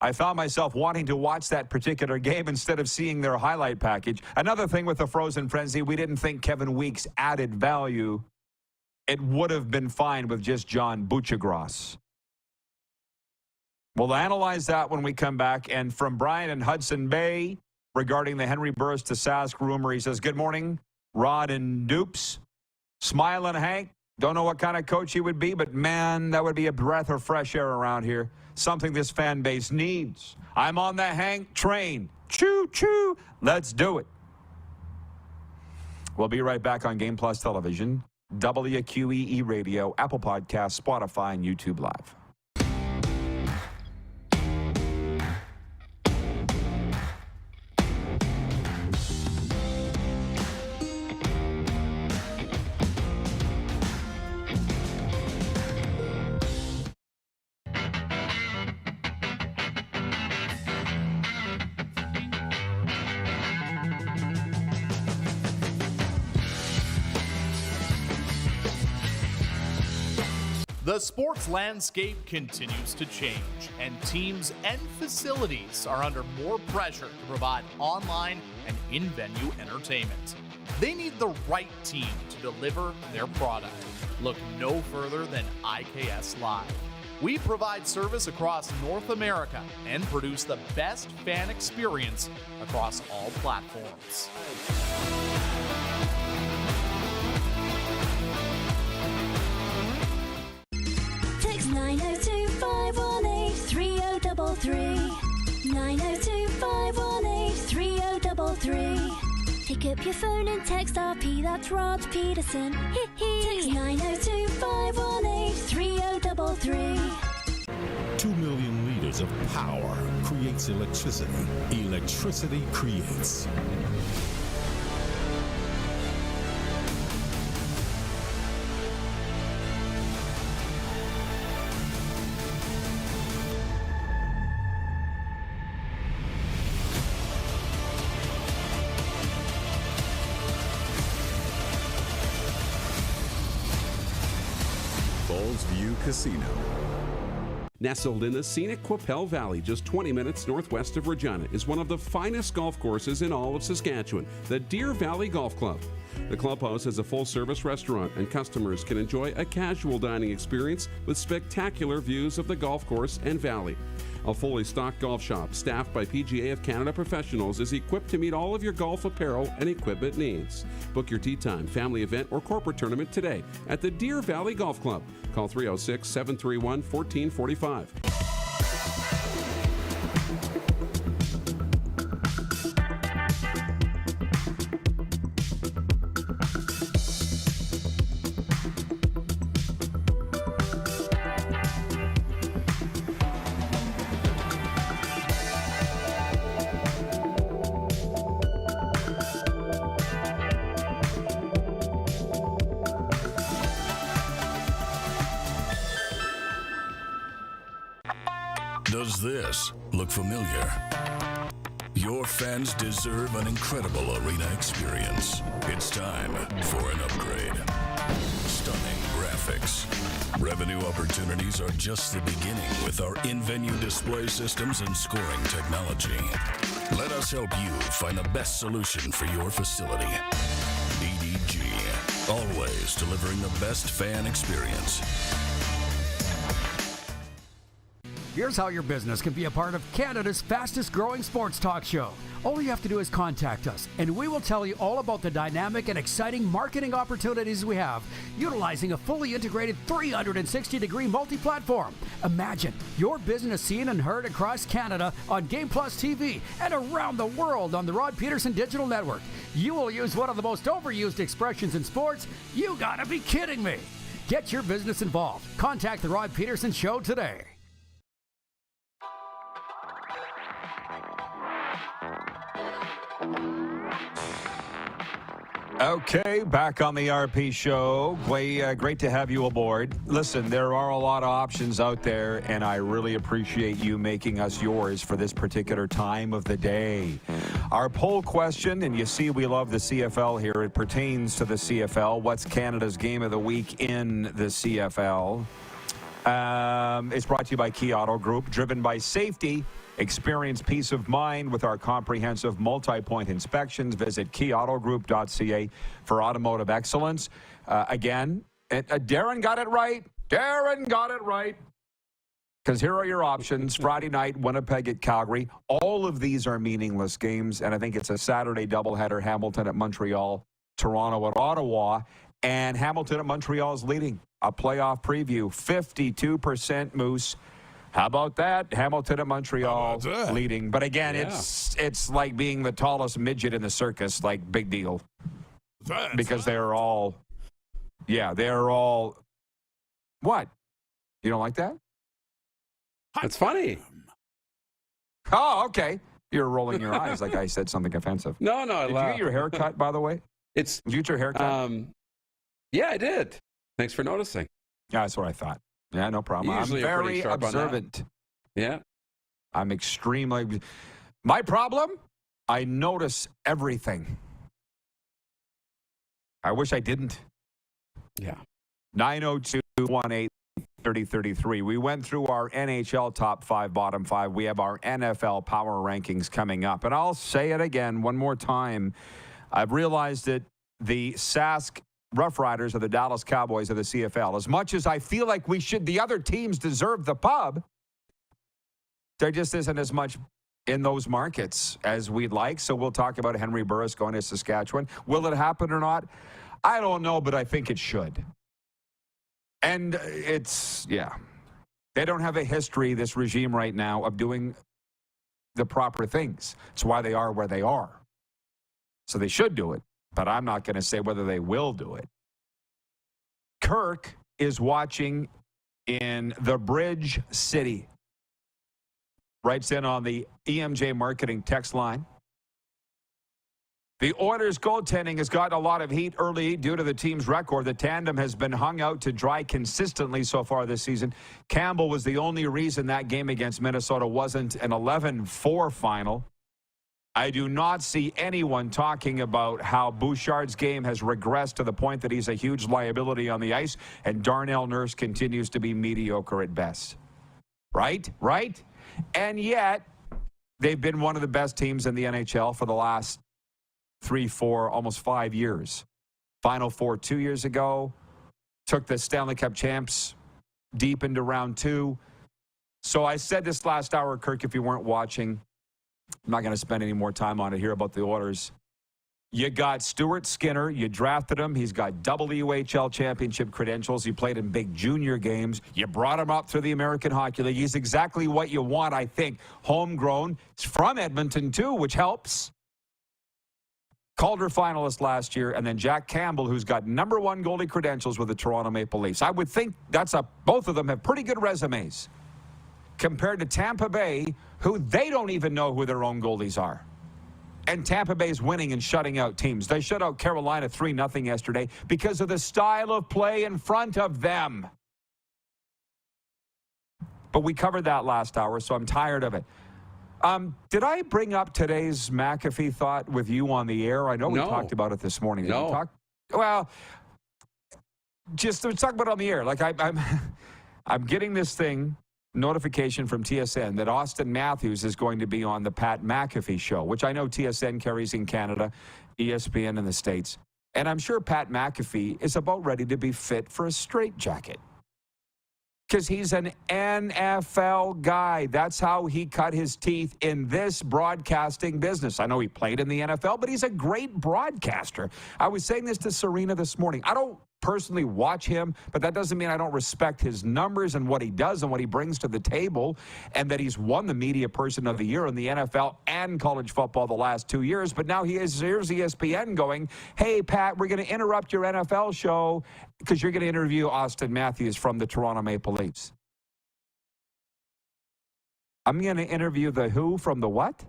I found myself wanting to watch that particular game instead of seeing their highlight package. Another thing with the Frozen Frenzy, we didn't think Kevin Weeks added value. It would have been fine with just John Buchagras. We'll analyze that when we come back. And from Brian in Hudson Bay, regarding the Henry Burris to Sask rumor, he says, good morning, Rod and Dupes. Smiling Hank, Don't know what kind of coach he would be, but man, that would be a breath of fresh air around here. Something this fan base needs. I'm on the Hank train. Choo-choo. Let's do it. We'll be right back on Game Plus Television, WQEE Radio, Apple Podcasts, Spotify, and YouTube Live. The sports landscape continues to change, and teams and facilities are under more pressure to provide online and in-venue entertainment. They need the right team to deliver their product. Look no further than IKS Live. We provide service across North America and produce the best fan experience across all platforms. Text 902-518-3033. 902-518-3033. Pick up your phone and text RP, that's Rod Pedersen. Text 902-518-3033. 2 million liters of power creates electricity. Electricity creates. View Casino. Nestled in the scenic Qu'Appelle Valley, just 20 minutes northwest of Regina, is one of the finest golf courses in all of Saskatchewan, the Deer Valley Golf Club. The clubhouse has a full-service restaurant, and customers can enjoy a casual dining experience with spectacular views of the golf course and valley. A fully stocked golf shop, staffed by PGA of Canada professionals, is equipped to meet all of your golf apparel and equipment needs. Book your tee time, family event, or corporate tournament today at the Deer Valley Golf Club. Call 306-731-1445. Does this look familiar? Your fans deserve an incredible arena experience. It's time for an upgrade. Stunning graphics. Revenue opportunities are just the beginning with our in-venue display systems and scoring technology. Let us help you find the best solution for your facility. EDG, always delivering the best fan experience. Here's how your business can be a part of Canada's fastest growing sports talk show. All you have to do is contact us, and we will tell you all about the dynamic and exciting marketing opportunities we have, utilizing a fully integrated 360-degree multi-platform. Imagine your business seen and heard across Canada on Game Plus TV and around the world on the Rod Pedersen Digital Network. You will use one of the most overused expressions in sports. You gotta be kidding me. Get your business involved. Contact the Rod Pedersen Show today. Okay, back on the RP show. Great to have you aboard. Listen, there are a lot of options out there, and I really appreciate you making us yours for this particular time of the day. Our poll question, and you see we love the CFL here. It pertains to the CFL. What's Canada's game of the week in the CFL? It's brought to you by Key Auto Group, driven by safety. Experience peace of mind with our comprehensive multi-point inspections. Visit keyautogroup.ca for automotive excellence. Again, Darren got it right. Darren got it right. Because here are your options. Friday night, Winnipeg at Calgary. All of these are meaningless games, and I think it's a Saturday doubleheader, Hamilton at Montreal, Toronto at Ottawa. And Hamilton at Montreal is leading. A playoff preview, 52% Moose. How about that? Hamilton at Montreal leading. But again, it's like being the tallest midget in the circus, like big deal. Because they're all, they're all, what? You don't like that? It's funny. Oh, okay. You're rolling your eyes like I said something offensive. No, Did you get your hair cut, by the way? Did you get your hair cut? Yeah, I did. Thanks for noticing. Yeah, that's what I thought. Yeah, no problem. I'm very observant. Yeah. I'm extremely. My problem? I notice everything. I wish I didn't. Yeah. 902-18-30-33. We went through our NHL top 5, bottom 5. We have our NFL power rankings coming up. And I'll say it again one more time. I've realized that the Sask Rough Riders of the Dallas Cowboys of the CFL, as much as I feel like the other teams deserve the pub, there just isn't as much in those markets as we'd like. So we'll talk about Henry Burris going to Saskatchewan. Will it happen or not? I don't know, but I think it should. And they don't have a history, this regime right now, of doing the proper things. It's why they are where they are. So they should do it. But I'm not going to say whether they will do it. Kirk is watching in the Bridge City. Writes in on the EMJ marketing text line. The Oilers' goaltending has gotten a lot of heat early due to the team's record. The tandem has been hung out to dry consistently so far this season. Campbell was the only reason that game against Minnesota wasn't an 11-4 final. I do not see anyone talking about how Bouchard's game has regressed to the point that he's a huge liability on the ice, and Darnell Nurse continues to be mediocre at best. Right? And yet, they've been one of the best teams in the NHL for the last 3, 4, almost 5 years. Final Four 2 years ago. Took the Stanley Cup champs deep into round 2. So I said this last hour, Kirk, if you weren't watching. I'm not going to spend any more time on it here about the Oilers. You got Stuart Skinner. You drafted him. He's got WHL championship credentials. He played in big junior games. You brought him up through the American Hockey League. He's exactly what you want, I think. Homegrown. He's from Edmonton, too, which helps. Calder finalist last year. And then Jack Campbell, who's got number 1 goalie credentials with the Toronto Maple Leafs. I would think both of them have pretty good resumes compared to Tampa Bay, who they don't even know who their own goalies are. And Tampa Bay's winning and shutting out teams. They shut out Carolina 3-0 yesterday because of the style of play in front of them. But we covered that last hour, so I'm tired of it. Did I bring up today's McAfee thought with you on the air? I know we talked about it this morning. Did we talk? Well, just let's talk about it on the air. Like I'm getting this notification from TSN that Austin Matthews is going to be on the Pat McAfee show, which I know TSN carries in Canada, ESPN in the States. And I'm sure Pat McAfee is about ready to be fit for a straitjacket. Because he's an NFL guy. That's how he cut his teeth in this broadcasting business. I know he played in the NFL, but he's a great broadcaster. I was saying this to Serena this morning. I don't personally watch him, but that doesn't mean I don't respect his numbers and what he does and what he brings to the table, and that he's won the Media Person of the Year in the NFL and college football the last 2 years. But now here's ESPN going, hey, Pat, we're going to interrupt your NFL show because you're going to interview Austin Matthews from the Toronto Maple Leafs. I'm going to interview the who from the what?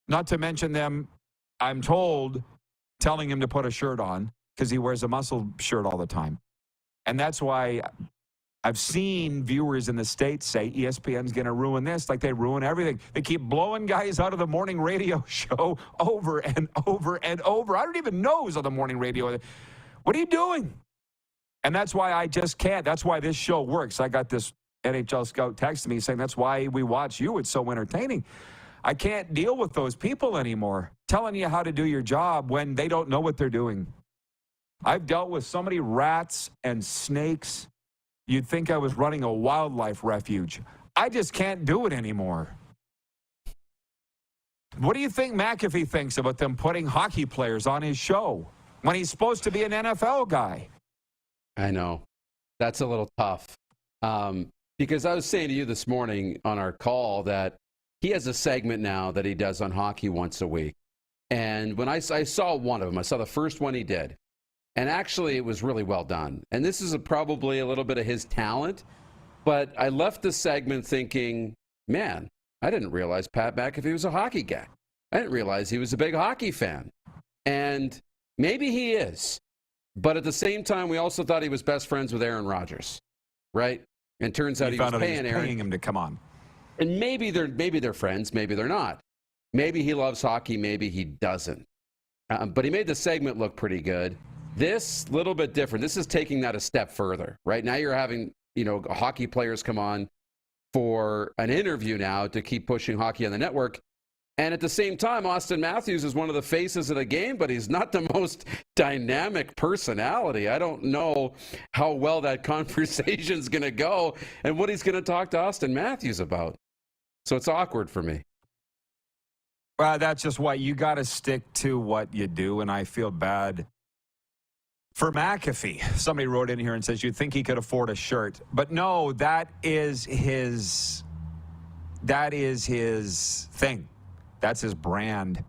Not to mention them, I'm told, telling him to put a shirt on because he wears a muscle shirt all the time. And that's why I've seen viewers in the States say ESPN's going to ruin this, like they ruin everything. They keep blowing guys out of the morning radio show over and over and over. I don't even know who's on the morning radio. What are you doing? And that's why I just can't. That's why this show works. I got this NHL scout texting me saying that's why we watch you. It's so entertaining. I can't deal with those people anymore telling you how to do your job when they don't know what they're doing. I've dealt with so many rats and snakes. You'd think I was running a wildlife refuge. I just can't do it anymore. What do you think McAfee thinks about them putting hockey players on his show? when he's supposed to be an NFL guy. I know. That's a little tough. Because I was saying to you this morning on our call that he has a segment now that he does on hockey once a week. And when I saw one of them, I saw the first one he did. And actually, it was really well done. And this is probably a little bit of his talent. But I left the segment thinking, man, I didn't realize Pat McAfee was a hockey guy. I didn't realize he was a big hockey fan. And maybe he is. But at the same time, we also thought he was best friends with Aaron Rodgers, right? And turns out he was paying him to come on. And maybe they're friends, maybe they're not. Maybe he loves hockey, maybe he doesn't. But he made the segment look pretty good. This, little bit different. This is taking that a step further, right? Now you're having, hockey players come on for an interview now to keep pushing hockey on the network. And at the same time, Austin Matthews is one of the faces of the game, but he's not the most dynamic personality. I don't know how well that conversation's going to go and what he's going to talk to Austin Matthews about. So it's awkward for me. Well, that's just why you got to stick to what you do, and I feel bad for McAfee. Somebody wrote in here and says, you'd think he could afford a shirt. But no, that is his thing. That's his brand.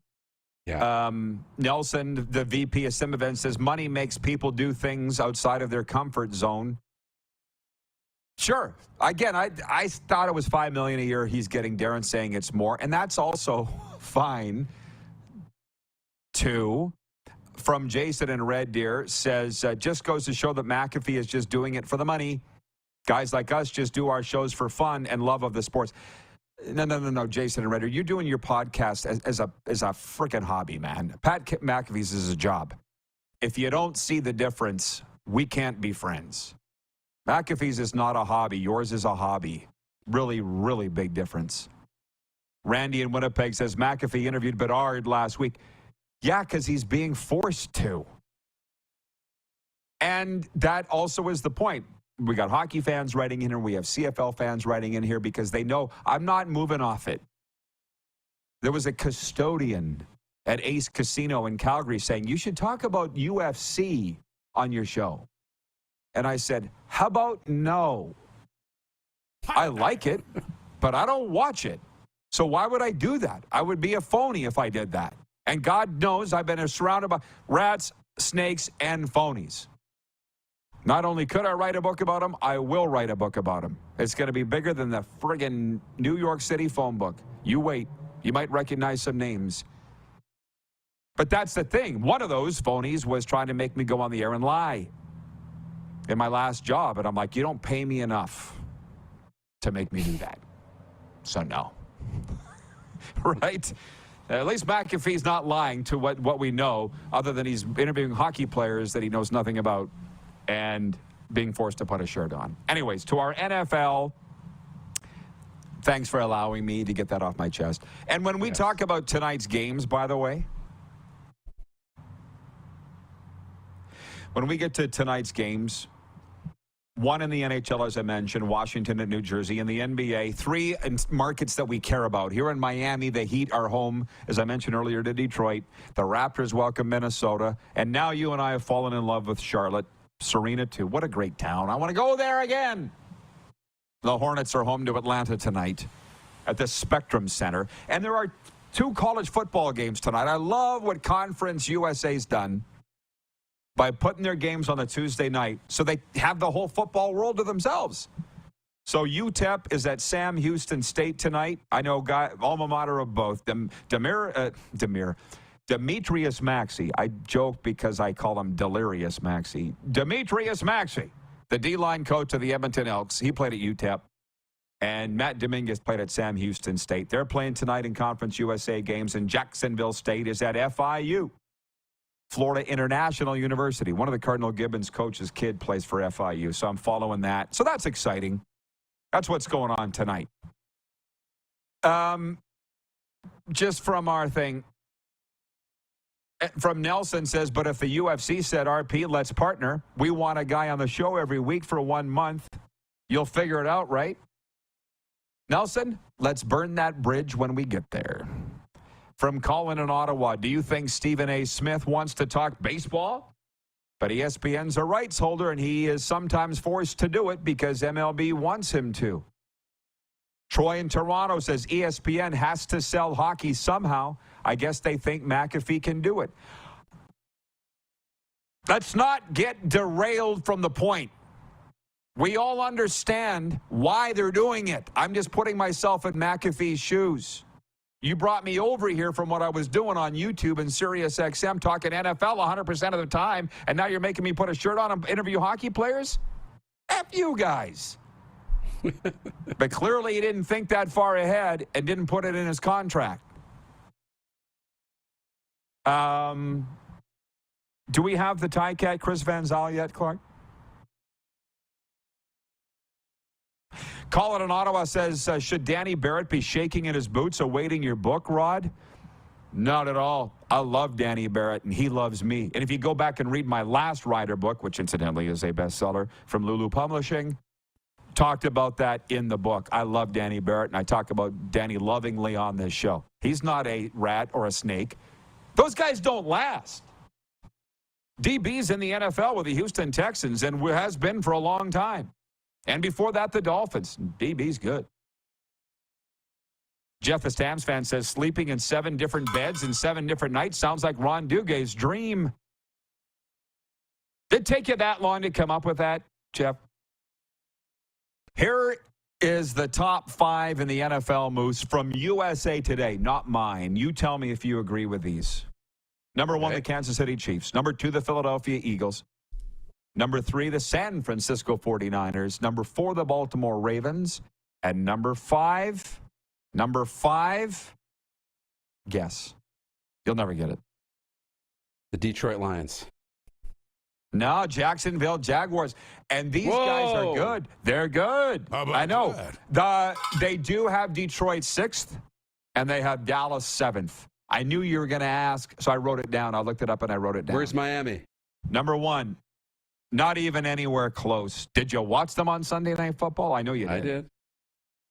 Yeah. Nelson, the VP of Sim Events, says money makes people do things outside of their comfort zone. Sure. Again, I thought it was $5 million a year he's getting. Darren saying it's more, and that's also fine too. From Jason in Red Deer says, just goes to show that McAfee is just doing it for the money. Guys like us just do our shows for fun and love of the sports. No, Jason and Red Deer, you're doing your podcast as a freaking hobby, man. Pat McAfee's is a job. If you don't see the difference, we can't be friends. McAfee's is not a hobby. Yours is a hobby. Really, really big difference. Randy in Winnipeg says, McAfee interviewed Bedard last week. Yeah, because he's being forced to. And that also is the point. We got hockey fans writing in here. We have CFL fans writing in here because they know I'm not moving off it. There was a custodian at Ace Casino in Calgary saying, you should talk about UFC on your show. And I said, how about no? I like it, but I don't watch it. So why would I do that? I would be a phony if I did that. And God knows I've been surrounded by rats, snakes, and phonies. Not only could I write a book about them, I will write a book about them. It's going to be bigger than the friggin' New York City phone book. You wait. You might recognize some names. But that's the thing. One of those phonies was trying to make me go on the air and lie in my last job. And I'm like, you don't pay me enough to make me do that. So no. Right? At least McAfee's not lying to what we know, other than he's interviewing hockey players that he knows nothing about and being forced to put a shirt on. Anyways, to our NFL, thanks for allowing me to get that off my chest. And when we talk about tonight's games, by the way, when we get to tonight's games, one in the NHL, as I mentioned, Washington and New Jersey. In the NBA, three markets that we care about. Here in Miami, the Heat are home, as I mentioned earlier, to Detroit. The Raptors welcome Minnesota. And now you and I have fallen in love with Charlotte. Serena, too. What a great town. I want to go there again. The Hornets are home to Atlanta tonight at the Spectrum Center. And there are two college football games tonight. I love what Conference USA's done by putting their games on a Tuesday night so they have the whole football world to themselves. So UTEP is at Sam Houston State tonight. I know alma mater of both. Demetrius Maxey. I joke because I call him Delirious Maxey. Demetrius Maxey, the D-line coach of the Edmonton Elks. He played at UTEP. And Matt Dominguez played at Sam Houston State. They're playing tonight in Conference USA games, and Jacksonville State is at FIU. Florida International University. One of the Cardinal Gibbons coach's kid plays for FIU, so I'm following that. So that's exciting. That's what's going on tonight. Just from our thing, from Nelson says, but if the UFC said, RP, let's partner. We want a guy on the show every week for 1 month. You'll figure it out, right? Nelson, let's burn that bridge when we get there. From Colin in Ottawa, do you think Stephen A. Smith wants to talk baseball? But ESPN's a rights holder, and he is sometimes forced to do it because MLB wants him to. Troy in Toronto says ESPN has to sell hockey somehow. I guess they think McAfee can do it. Let's not get derailed from the point. We all understand why they're doing it. I'm just putting myself in McAfee's shoes. You brought me over here from what I was doing on YouTube and Sirius XM talking NFL 100% of the time, and now you're making me put a shirt on and interview hockey players? F you guys. But clearly he didn't think that far ahead and didn't put it in his contract. Do we have the Ticat Chris Van Zyl yet, Clark? Colin in Ottawa says, should Danny Barrett be shaking in his boots awaiting your book, Rod? Not at all. I love Danny Barrett, and he loves me. And if you go back and read my last Rider book, which incidentally is a bestseller from Lulu Publishing, talked about that in the book. I love Danny Barrett, and I talk about Danny lovingly on this show. He's not a rat or a snake. Those guys don't last. DB's in the NFL with the Houston Texans and has been for a long time. And before that, the Dolphins. DB's good. Jeff, the Stamps fan, says sleeping in 7 different beds in 7 different nights sounds like Ron Duguay's dream. Did it take you that long to come up with that, Jeff? Here is the top 5 in the NFL, Moose, from USA Today, not mine. You tell me if you agree with these. Number 1, the Kansas City Chiefs. Number 2, the Philadelphia Eagles. Number 3, the San Francisco 49ers. Number 4, the Baltimore Ravens. And number 5, guess. You'll never get it. The Detroit Lions. No, Jacksonville Jaguars. And these guys are good. They're good. I know. They do have Detroit 6th, and they have Dallas 7th. I knew you were going to ask, so I wrote it down. I looked it up, and I wrote it down. Where's Miami? Number 1. Not even anywhere close. Did you watch them on Sunday Night Football? I know you did. I did.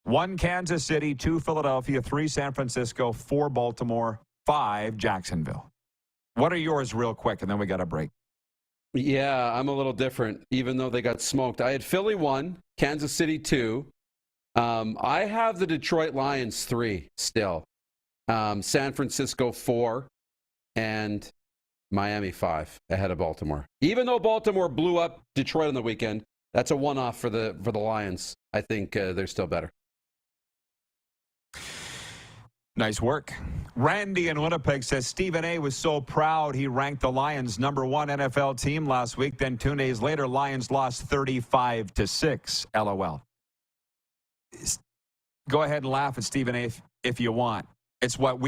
1, Kansas City, 2, Philadelphia, 3, San Francisco, 4, Baltimore, 5, Jacksonville. What are yours real quick, and then we got a break. Yeah, I'm a little different, even though they got smoked. I had Philly 1, Kansas City 2. I have the Detroit Lions 3 still. San Francisco 4, and Miami 5 ahead of Baltimore. Even though Baltimore blew up Detroit on the weekend, that's a one-off for the Lions. I think they're still better. Nice work. Randy in Winnipeg says Stephen A. was so proud he ranked the Lions number 1 NFL team last week. Then 2 days later, Lions lost 35-6. LOL. Go ahead and laugh at Stephen A. if you want. It's what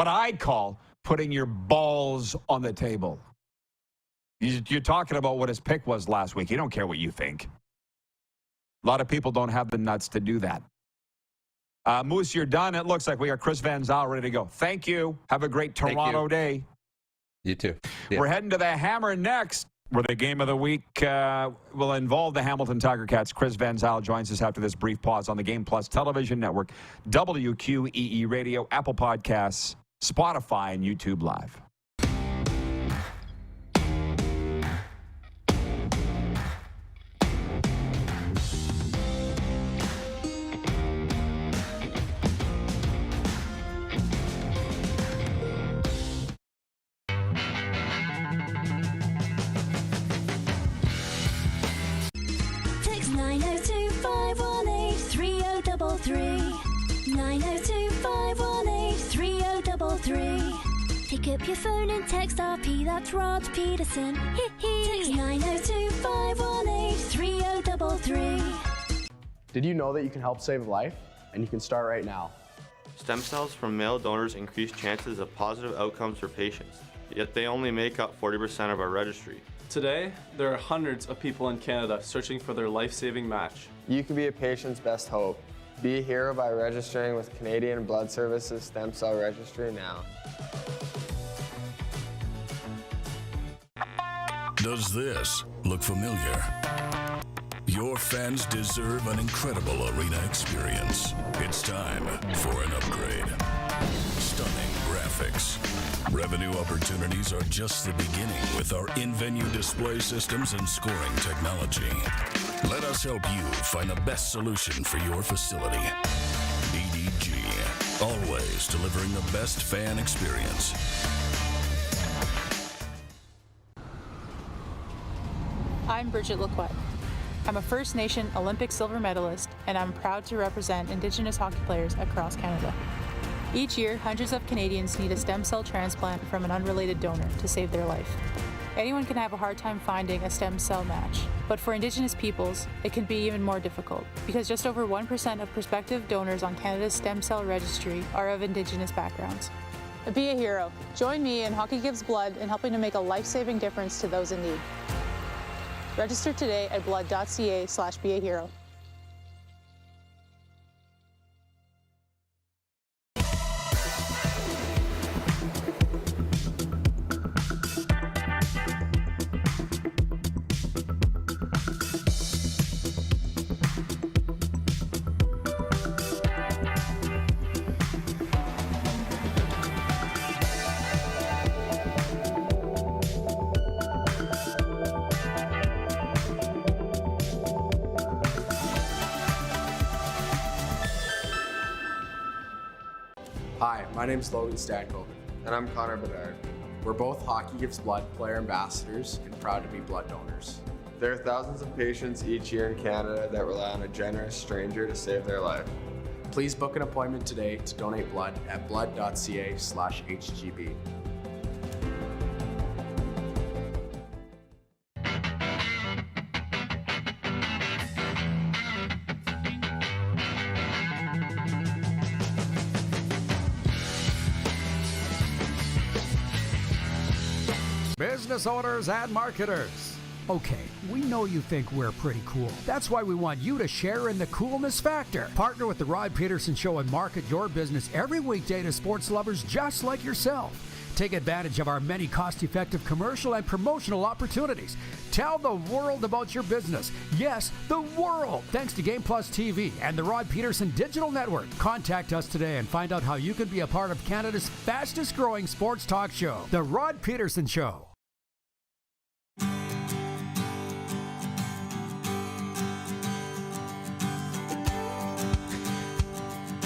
I call putting your balls on the table. You're talking about what his pick was last week. You don't care what you think. A lot of people don't have the nuts to do that. Moose, you're done. It looks like we got Chris Van Zyl ready to go. Thank you. Have a great Toronto day. You too. Yeah. We're heading to the Hammer next, where the game of the week will involve the Hamilton Tiger Cats. Chris Van Zyl joins us after this brief pause on the Game Plus Television Network, WQEE Radio, Apple Podcasts, Spotify, and YouTube Live. Text 902-518-3033. 902-518-3033. Pick up your phone and text RP, that's Rod Pedersen. Text 902-518-3033. Did you know that you can help save a life? And you can start right now. Stem cells from male donors increase chances of positive outcomes for patients, yet they only make up 40% of our registry. Today, there are hundreds of people in Canada searching for their life-saving match. You can be a patient's best hope. Be a hero by registering with Canadian Blood Services Stem Cell Registry now. Does this look familiar? Your fans deserve an incredible arena experience. It's time for an upgrade. Stunning graphics. Revenue opportunities are just the beginning with our in-venue display systems and scoring technology. Let us help you find the best solution for your facility. EDG, always delivering the best fan experience. I'm Bridget Lacquette. I'm a First Nation Olympic silver medalist, and I'm proud to represent Indigenous hockey players across Canada. Each year, hundreds of Canadians need a stem cell transplant from an unrelated donor to save their life. Anyone can have a hard time finding a stem cell match, but for Indigenous peoples, it can be even more difficult because just over 1% of prospective donors on Canada's stem cell registry are of Indigenous backgrounds. Be a hero. Join me in Hockey Gives Blood in helping to make a life-saving difference to those in need. Register today at blood.ca/beahero. Hi, my name is Logan Stankoven. And I'm Connor Bedard. We're both Hockey Gives Blood player ambassadors and proud to be blood donors. There are thousands of patients each year in Canada that rely on a generous stranger to save their life. Please book an appointment today to donate blood at blood.ca/HGB. Business owners and marketers. Okay, we know you think we're pretty cool. That's why we want you to share in the coolness factor. Partner with the Rod Pedersen Show and market your business every weekday to sports lovers just like yourself. Take advantage of our many cost-effective commercial and promotional opportunities. Tell the world about your business. Yes, the world. Thanks to Game Plus TV and the Rod Pedersen Digital Network. Contact us today and find out how you can be a part of Canada's fastest-growing sports talk show, The Rod Pedersen Show.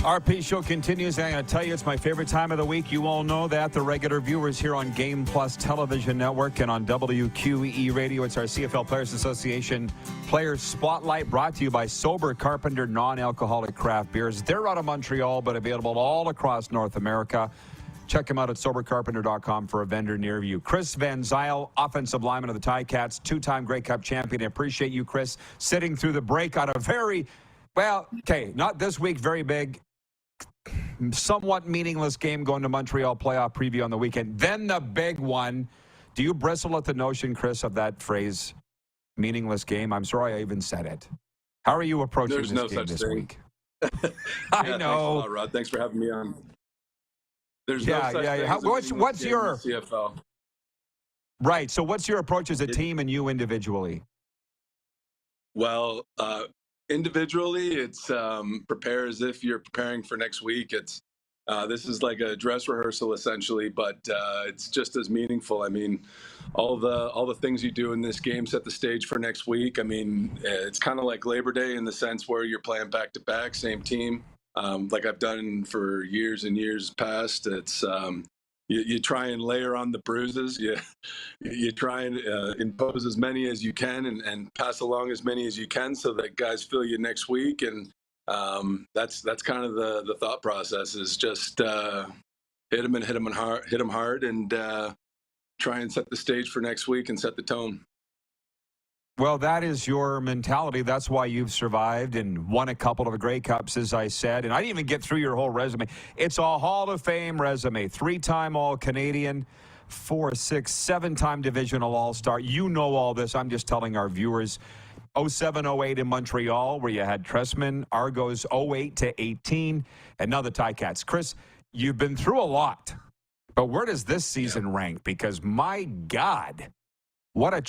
RP Show continues, and I'm going to tell you it's my favorite time of the week. You all know that. The regular viewers here on Game Plus Television Network and on WQEE Radio. It's our CFL Players Association Players Spotlight, brought to you by Sober Carpenter Non-Alcoholic Craft Beers. They're out of Montreal, but available all across North America. Check them out at sobercarpenter.com for a vendor near you. Chris Van Zyl, offensive lineman of the Ticats, two-time Grey Cup champion. I appreciate you, Chris, sitting through the break on a very, well, okay, not this week, very big, somewhat meaningless game going to Montreal, playoff preview on the weekend. Then the big one. Do you bristle at the notion, Chris, of that phrase, meaningless game? I'm sorry I even said it. How are you approaching this game this week? I know. Thanks a lot, Rod. Thanks for having me on. There's no such thing as a What's meaningless game your in the CFL? Right. So what's your approach as a team and you individually? Well, individually, it's prepare as if you're preparing for next week. It's this is like a dress rehearsal essentially, but it's just as meaningful. I mean, all the things you do in this game set the stage for next week. I mean, it's kind of like Labor Day in the sense where you're playing back to back, same team, like I've done for years and years past. It's you try and layer on the bruises. You try and impose as many as you can and pass along as many as you can so that guys feel you next week. And that's kind of the thought process is just hit them and hit them hard and try and set the stage for next week and set the tone. Well, that is your mentality. That's why you've survived and won a couple of Grey Cups, as I said. And I didn't even get through your whole resume. It's a Hall of Fame resume. 3-time All-Canadian, 4, 6, 7-time Divisional All-Star. You know all this. I'm just telling our viewers. 07-08 in Montreal, where you had Tressman, Argos 08-18, and now the Ticats. Chris, you've been through a lot. But where does this season rank? Because, my God, what an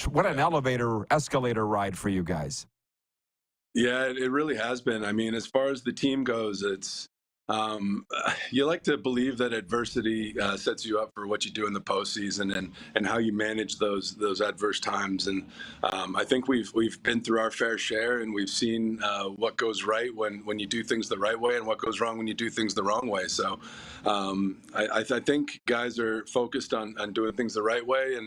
escalator ride for you guys. Yeah, it really has been. I mean, as far as the team goes, it's You like to believe that adversity sets you up for what you do in the postseason and how you manage those adverse times. And I think we've been through our fair share, and we've seen what goes right when you do things the right way, and what goes wrong when you do things the wrong way. So I think guys are focused on doing things the right way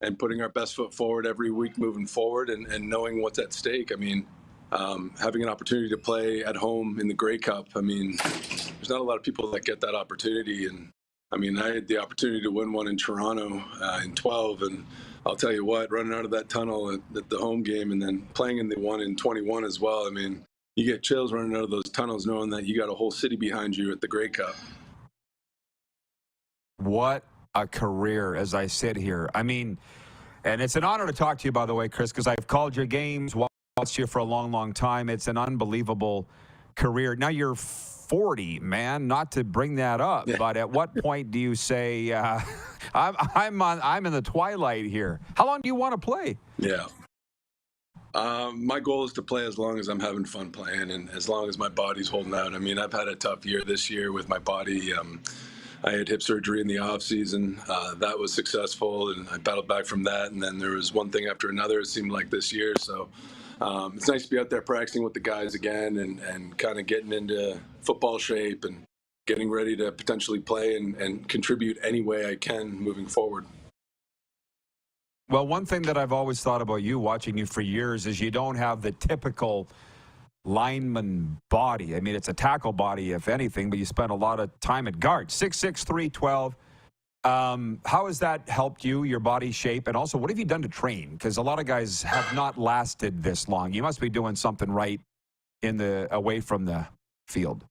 and putting our best foot forward every week moving forward, and knowing what's at stake. I mean, having an opportunity to play at home in the Grey Cup, I mean, there's not a lot of people that get that opportunity. And I mean, I had the opportunity to win one in Toronto in 12, and I'll tell you what, running out of that tunnel at the home game and then playing in the one in 21 as well, I mean, you get chills running out of those tunnels knowing that you got a whole city behind you at the Grey Cup. What a career as I sit here. I mean, and it's an honor to talk to you, by the way, Chris, because I've called your games, watched you for a long, long time. It's an unbelievable career. Now you're 40, man, not to bring that up, but at what point do you say, I'm in the twilight here? How long do you want to play? Yeah. My goal is to play as long as I'm having fun playing and as long as my body's holding out. I mean, I've had a tough year this year with my body. I had hip surgery in the off season. That was successful, and I battled back from that. And then there was one thing after another, it seemed like this year. So it's nice to be out there practicing with the guys again and kind of getting into football shape and getting ready to potentially play and contribute any way I can moving forward. Well, one thing that I've always thought about you, watching you for years, is you don't have the typical lineman body. I mean, it's a tackle body, if anything, but you spend a lot of time at guard. 6'6", 312. How has that helped you, your body shape? And also, what have you done to train? Because a lot of guys have not lasted this long. You must be doing something right away from the field.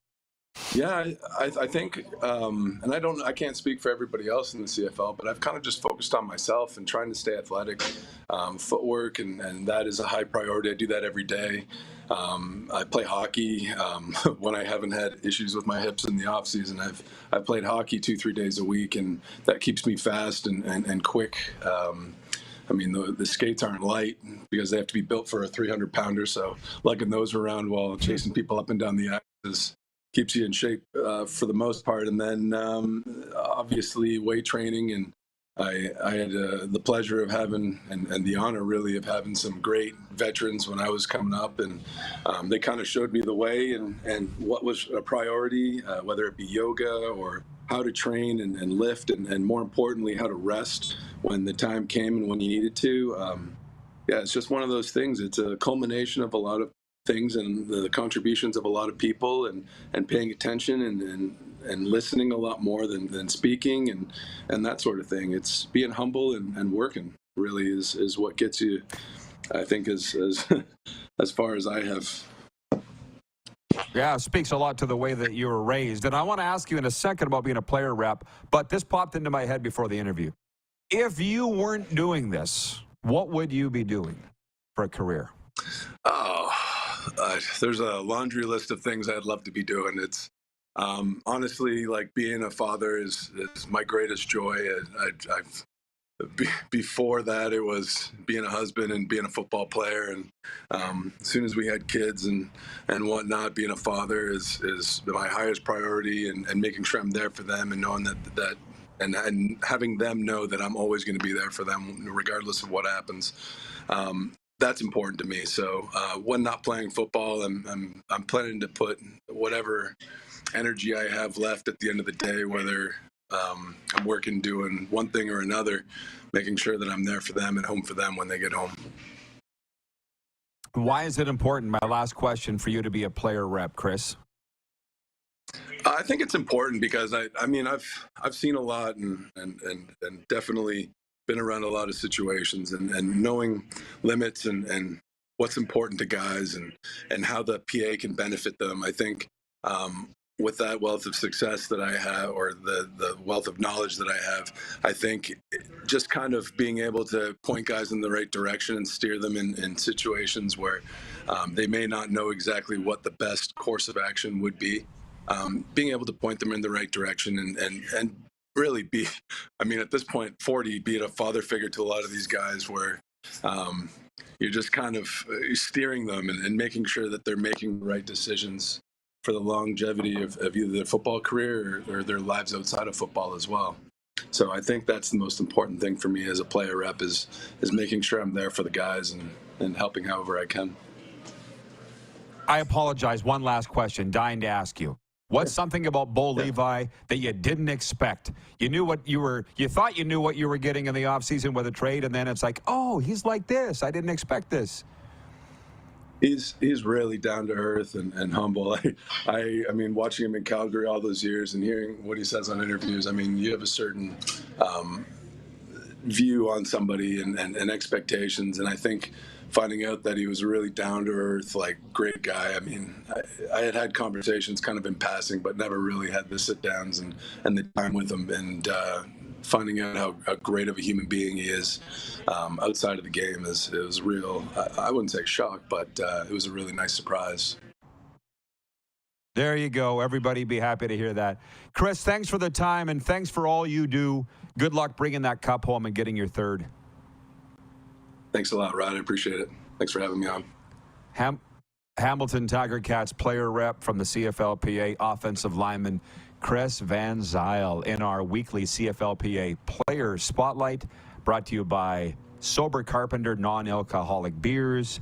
Yeah, I think, and I can't speak for everybody else in the CFL, but I've kind of just focused on myself and trying to stay athletic, footwork, and that is a high priority. I do that every day. I play hockey when I haven't had issues with my hips in the off season. I've played hockey 2-3 days a week, and that keeps me fast and quick. I mean, the skates aren't light because they have to be built for a 300-pounder. So lugging those around while chasing people up and down the axis keeps you in shape for the most part. And then obviously weight training. And I had the pleasure of having and the honor really of having some great veterans when I was coming up. And they kind of showed me the way and what was a priority, whether it be yoga or how to train and lift and more importantly, how to rest when the time came and when you needed to. Yeah, it's just one of those things. It's a culmination of a lot of things and the contributions of a lot of people and paying attention and listening a lot more than speaking and that sort of thing. It's being humble and working really is what gets you, I think, as far as I have. Yeah, it speaks a lot to the way that you were raised. And I want to ask you in a second about being a player rep, but this popped into my head before the interview. If you weren't doing this, what would you be doing for a career? Oh, there's a laundry list of things I'd love to be doing. It's honestly, like, being a father is my greatest joy. Before that, it was being a husband and being a football player. And as soon as we had kids and whatnot, being a father is my highest priority, and making sure I'm there for them and knowing that and having them know that I'm always going to be there for them regardless of what happens. That's important to me. So when not playing football, I'm planning to put whatever energy I have left at the end of the day, whether I'm working doing one thing or another, making sure that I'm there for them and home for them when they get home. Why is it important, my last question, for you to be a player rep, Chris? I think it's important because I mean I've seen a lot and definitely been around a lot of situations and knowing limits and what's important to guys and how the PA can benefit them. I think with that wealth of success that I have, or the wealth of knowledge that I have, I think just kind of being able to point guys in the right direction and steer them in situations where they may not know exactly what the best course of action would be. Being able to point them in the right direction and really be, I mean, at this point, 40, being a father figure to a lot of these guys where you're just kind of steering them and making sure that they're making the right decisions for the longevity of either their football career or their lives outside of football as well. So I think that's the most important thing for me as a player rep is making sure I'm there for the guys and helping however I can. I apologize. One last question. Dying to ask you. What's something about Bo Levi that you didn't expect? You thought you knew what you were getting in the offseason with a trade, and then it's like, oh, he's like this. I didn't expect this. He's really down to earth and humble. I mean, watching him in Calgary all those years and hearing what he says on interviews, I mean, you have a certain view on somebody and expectations. And I think finding out that he was a really down to earth, like, great guy. I mean, I had conversations kind of in passing, but never really had the sit downs and the time with him. And finding out how great of a human being he is outside of the game it was real. I wouldn't say shock, but it was a really nice surprise. There you go. Everybody be happy to hear that. Chris, thanks for the time, and thanks for all you do. Good luck bringing that cup home and getting your third. Thanks a lot, Rod. I appreciate it. Thanks for having me on. Hamilton Tiger Cats player rep from the CFLPA, offensive lineman Chris Van Zyl in our weekly CFLPA Player Spotlight, brought to you by Sober Carpenter Non-Alcoholic Beers.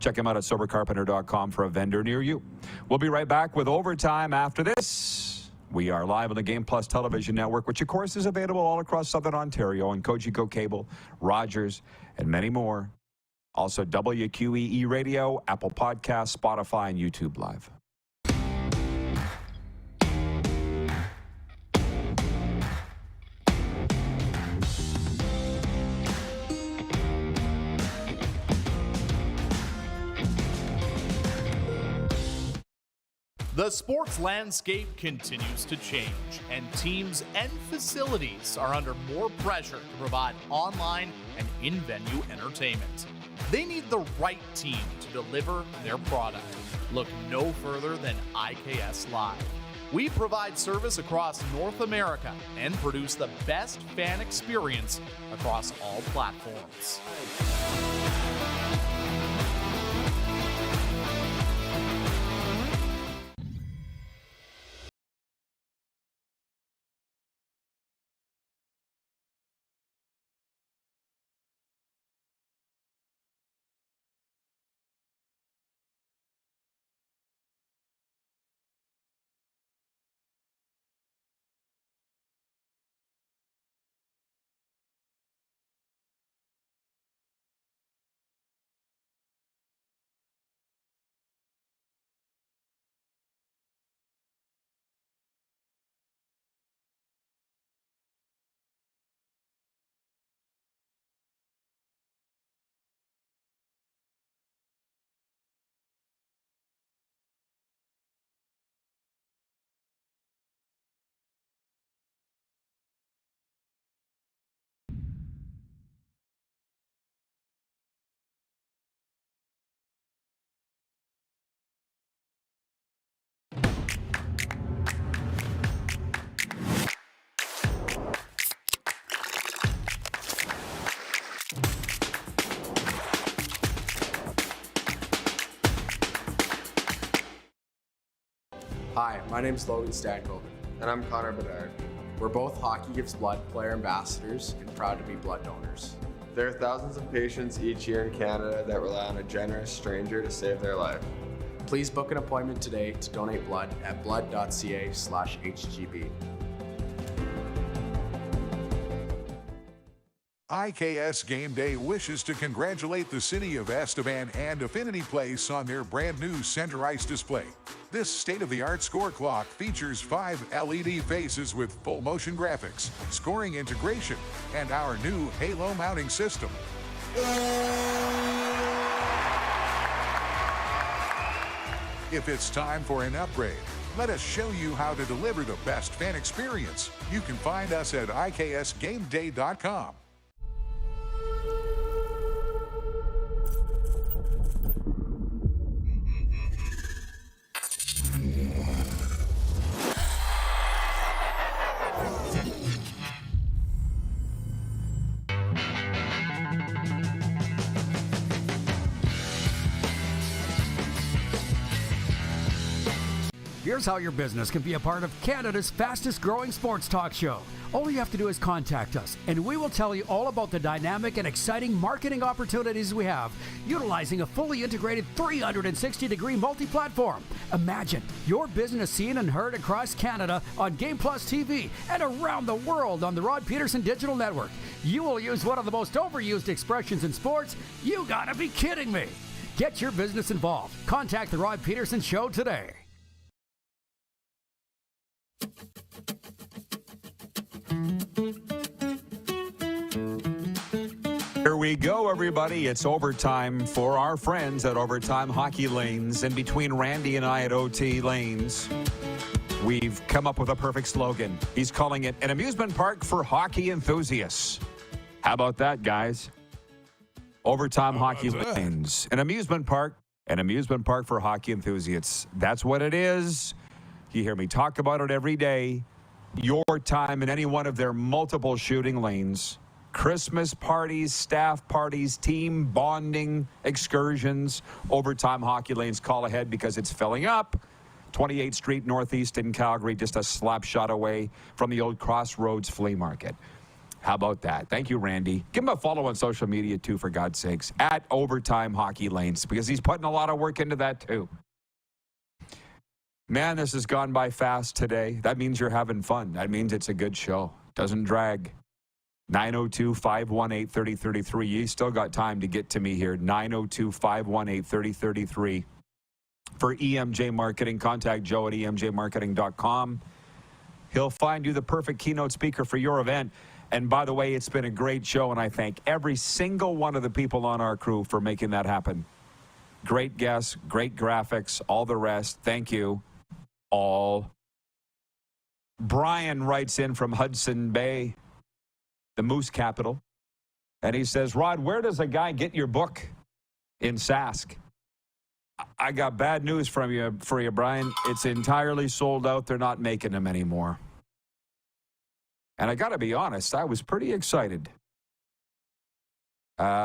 Check him out at sobercarpenter.com for a vendor near you. We'll be right back with Overtime after this. We are live on the Game Plus television network, which, of course, is available all across Southern Ontario on Cogeco Cable, Rogers, and many more. Also, WQEE Radio, Apple Podcasts, Spotify, and YouTube Live. The sports landscape continues to change, and teams and facilities are under more pressure to provide online and in-venue entertainment. They need the right team to deliver their product. Look no further than IKS Live. We provide service across North America and produce the best fan experience across all platforms. Hi, my name is Logan Stankoven. And I'm Connor Bedard. We're both Hockey Gives Blood player ambassadors and proud to be blood donors. There are thousands of patients each year in Canada that rely on a generous stranger to save their life. Please book an appointment today to donate blood at blood.ca/HGB. IKS Game Day wishes to congratulate the city of Estevan and Affinity Place on their brand new center ice display. This state-of-the-art score clock features 5 LED faces with full motion graphics, scoring integration, and our new halo mounting system. If it's time for an upgrade, let us show you how to deliver the best fan experience. You can find us at IKSGameDay.com. Here's how your business can be a part of Canada's fastest growing sports talk show. All you have to do is contact us, and we will tell you all about the dynamic and exciting marketing opportunities we have, utilizing a fully integrated 360-degree multi-platform. Imagine your business seen and heard across Canada on Game Plus TV and around the world on the Rod Pedersen Digital Network. You will use one of the most overused expressions in sports. You gotta be kidding me. Get your business involved. Contact the Rod Pedersen Show today. Here we go, everybody. It's overtime for our friends at Overtime Hockey Lanes. And between Randy and I at OT Lanes, we've come up with a perfect slogan. He's calling it an amusement park for hockey enthusiasts. How about that, guys? Overtime Hockey Lanes. An amusement park for hockey enthusiasts. That's what it is. You hear me talk about it every day. Your time in any one of their multiple shooting lanes. Christmas parties, staff parties, team bonding, excursions. Overtime Hockey Lanes, call ahead because it's filling up. 28th Street Northeast in Calgary, just a slap shot away from the old Crossroads Flea Market. How about that? Thank you, Randy. Give him a follow on social media, too, for God's sakes, at Overtime Hockey Lanes, because he's putting a lot of work into that, too. Man, this has gone by fast today. That means you're having fun. That means it's a good show. Doesn't drag. 902-518-3033. You still got time to get to me here. 902-518-3033. For EMJ Marketing, contact Joe at emjmarketing.com. He'll find you the perfect keynote speaker for your event. And by the way, it's been a great show, and I thank every single one of the people on our crew for making that happen. Great guests, great graphics, all the rest. Thank you all. Brian writes in from Hudson Bay, the Moose capital, and he says, Rod, where does a guy get your book in Sask? I got bad news for you, Brian. It's entirely sold out. They're not making them anymore. And I got to be honest, I was pretty excited.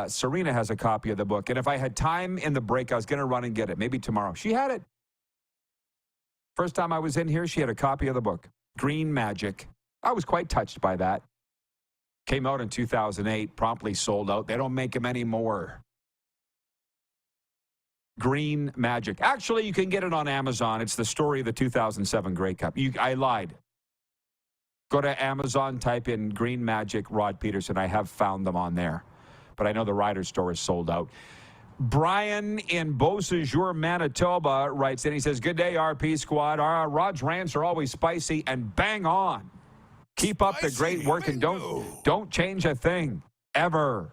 Serena has a copy of the book, and if I had time in the break, I was going to run and get it. Maybe tomorrow. She had it. First time I was in here, she had a copy of the book, Green Magic. I was quite touched by that. Came out in 2008, promptly sold out. They don't make them anymore. Green Magic. Actually, you can get it on Amazon. It's the story of the 2007 Grey Cup. I lied. Go to Amazon, type in Green Magic, Rod Pedersen. I have found them on there. But I know the Ryder store is sold out. Brian in Beausejour, Manitoba writes in. He says, good day, RP squad. Rod's rants are always spicy and bang on. Keep up the great work and don't change a thing ever.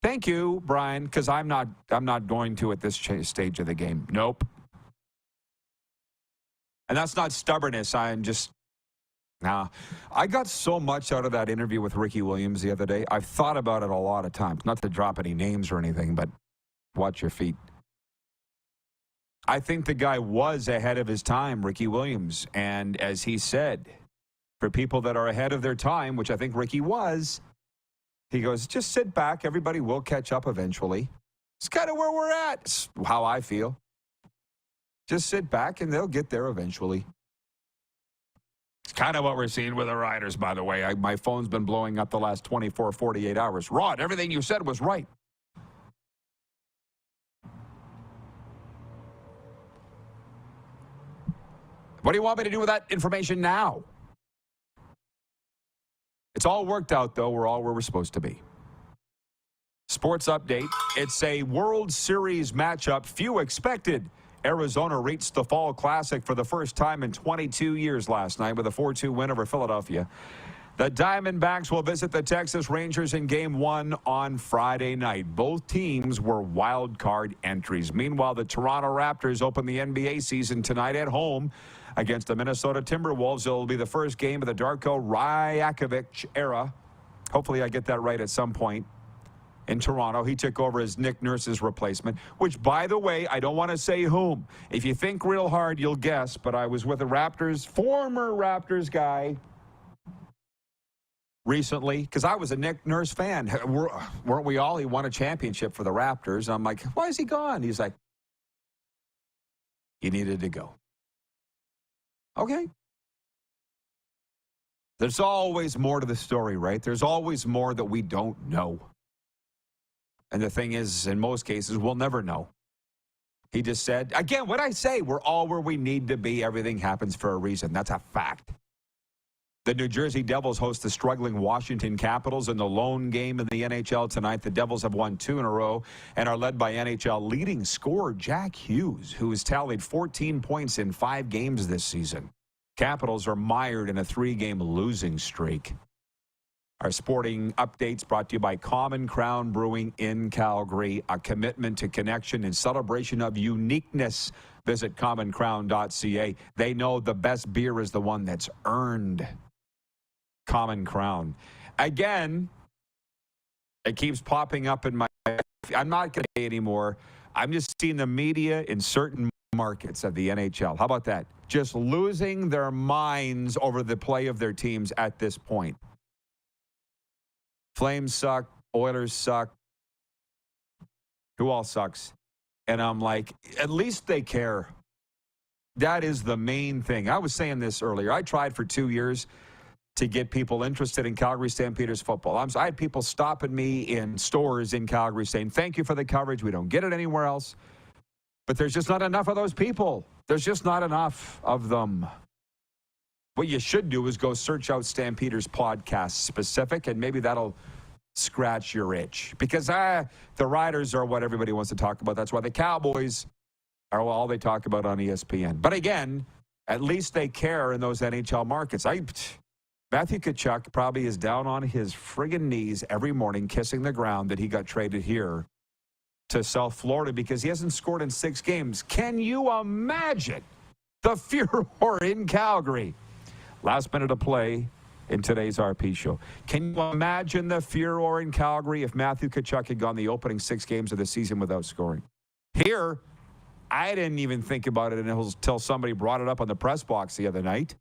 Thank you, Brian, because I'm not going to at this stage of the game. Nope. And that's not stubbornness. I'm just I got so much out of that interview with Ricky Williams the other day. I've thought about it a lot of times. Not to drop any names or anything, but watch your feet. I think the guy was ahead of his time, Ricky Williams. And as he said, for people that are ahead of their time, which I think Ricky was, he goes, just sit back. Everybody will catch up eventually. It's kind of where we're at. It's how I feel. Just sit back and they'll get there eventually. It's kind of what we're seeing with the Riders, by the way. My phone's been blowing up the last 24, 48 hours. Rod, everything you said was right. What do you want me to do with that information now? It's all worked out, though. We're all where we're supposed to be. Sports update. It's a World Series matchup few expected. Arizona reached the Fall Classic for the first time in 22 years last night with a 4-2 win over Philadelphia. The Diamondbacks will visit the Texas Rangers in Game 1 on Friday night. Both teams were wild card entries. Meanwhile, the Toronto Raptors open the NBA season tonight at home against the Minnesota Timberwolves. It will be the first game of the Darko Rajakovic era. Hopefully I get that right at some point. In Toronto, he took over as Nick Nurse's replacement, which, by the way, I don't want to say whom. If you think real hard, you'll guess, but I was with a former Raptors guy recently, because I was a Nick Nurse fan. Weren't we all? He won a championship for the Raptors. I'm like, why is he gone? He's like, he needed to go. Okay. There's always more to the story, right? There's always more that we don't know. And the thing is, in most cases, we'll never know. He just said, again, what I say, we're all where we need to be. Everything happens for a reason. That's a fact. The New Jersey Devils host the struggling Washington Capitals in the lone game in the NHL tonight. The Devils have won 2 in a row and are led by NHL leading scorer Jack Hughes, who has tallied 14 points in 5 games this season. Capitals are mired in a 3-game losing streak. Our sporting updates brought to you by Common Crown Brewing in Calgary, a commitment to connection and celebration of uniqueness. Visit commoncrown.ca. They know the best beer is the one that's earned. Common Crown. Again, it keeps popping up in my... I'm not going to say anymore. I'm just seeing the media in certain markets of the NHL. How about that? Just losing their minds over the play of their teams at this point. Flames suck. Oilers suck. Who all sucks? And I'm like, at least they care. That is the main thing. I was saying this earlier. I tried for 2 years to get people interested in Calgary Stampeders football. I had people stopping me in stores in Calgary saying, thank you for the coverage. We don't get it anywhere else. But there's just not enough of those people. There's just not enough of them. What you should do is go search out Stampeders podcast specific, and maybe that'll scratch your itch. Because the Riders are what everybody wants to talk about. That's why the Cowboys are all they talk about on ESPN. But again, at least they care in those NHL markets. Matthew Tkachuk probably is down on his friggin' knees every morning kissing the ground that he got traded here to South Florida because he hasn't scored in 6 games. Can you imagine the furor in Calgary? Last minute of play in today's RP show. Can you imagine the furor in Calgary if Matthew Tkachuk had gone the opening 6 games of the season without scoring? Here, I didn't even think about it until somebody brought it up on the press box the other night.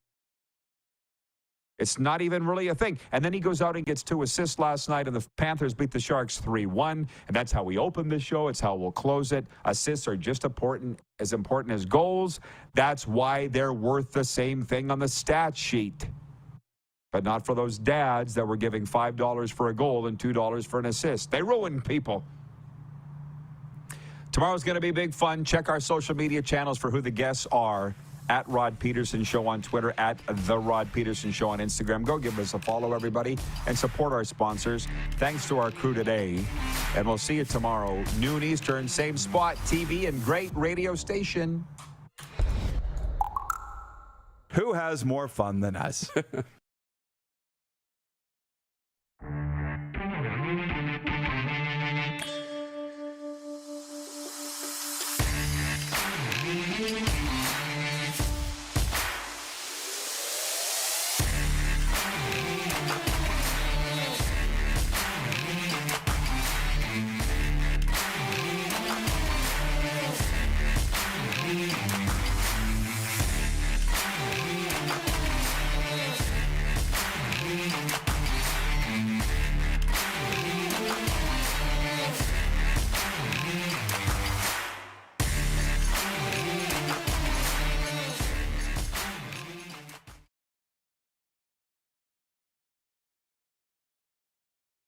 It's not even really a thing. And then he goes out and gets 2 assists last night, and the Panthers beat the Sharks 3-1. And that's how we open this show. It's how we'll close it. Assists are just as important as goals. That's why they're worth the same thing on the stat sheet. But not for those dads that were giving $5 for a goal and $2 for an assist. They ruin people. Tomorrow's going to be big fun. Check our social media channels for who the guests are. At Rod Pedersen Show on Twitter, at The Rod Pedersen Show on Instagram. Go give us a follow, everybody, and support our sponsors. Thanks to our crew today, and we'll see you tomorrow, noon Eastern, same spot, TV, and great radio station. Who has more fun than us?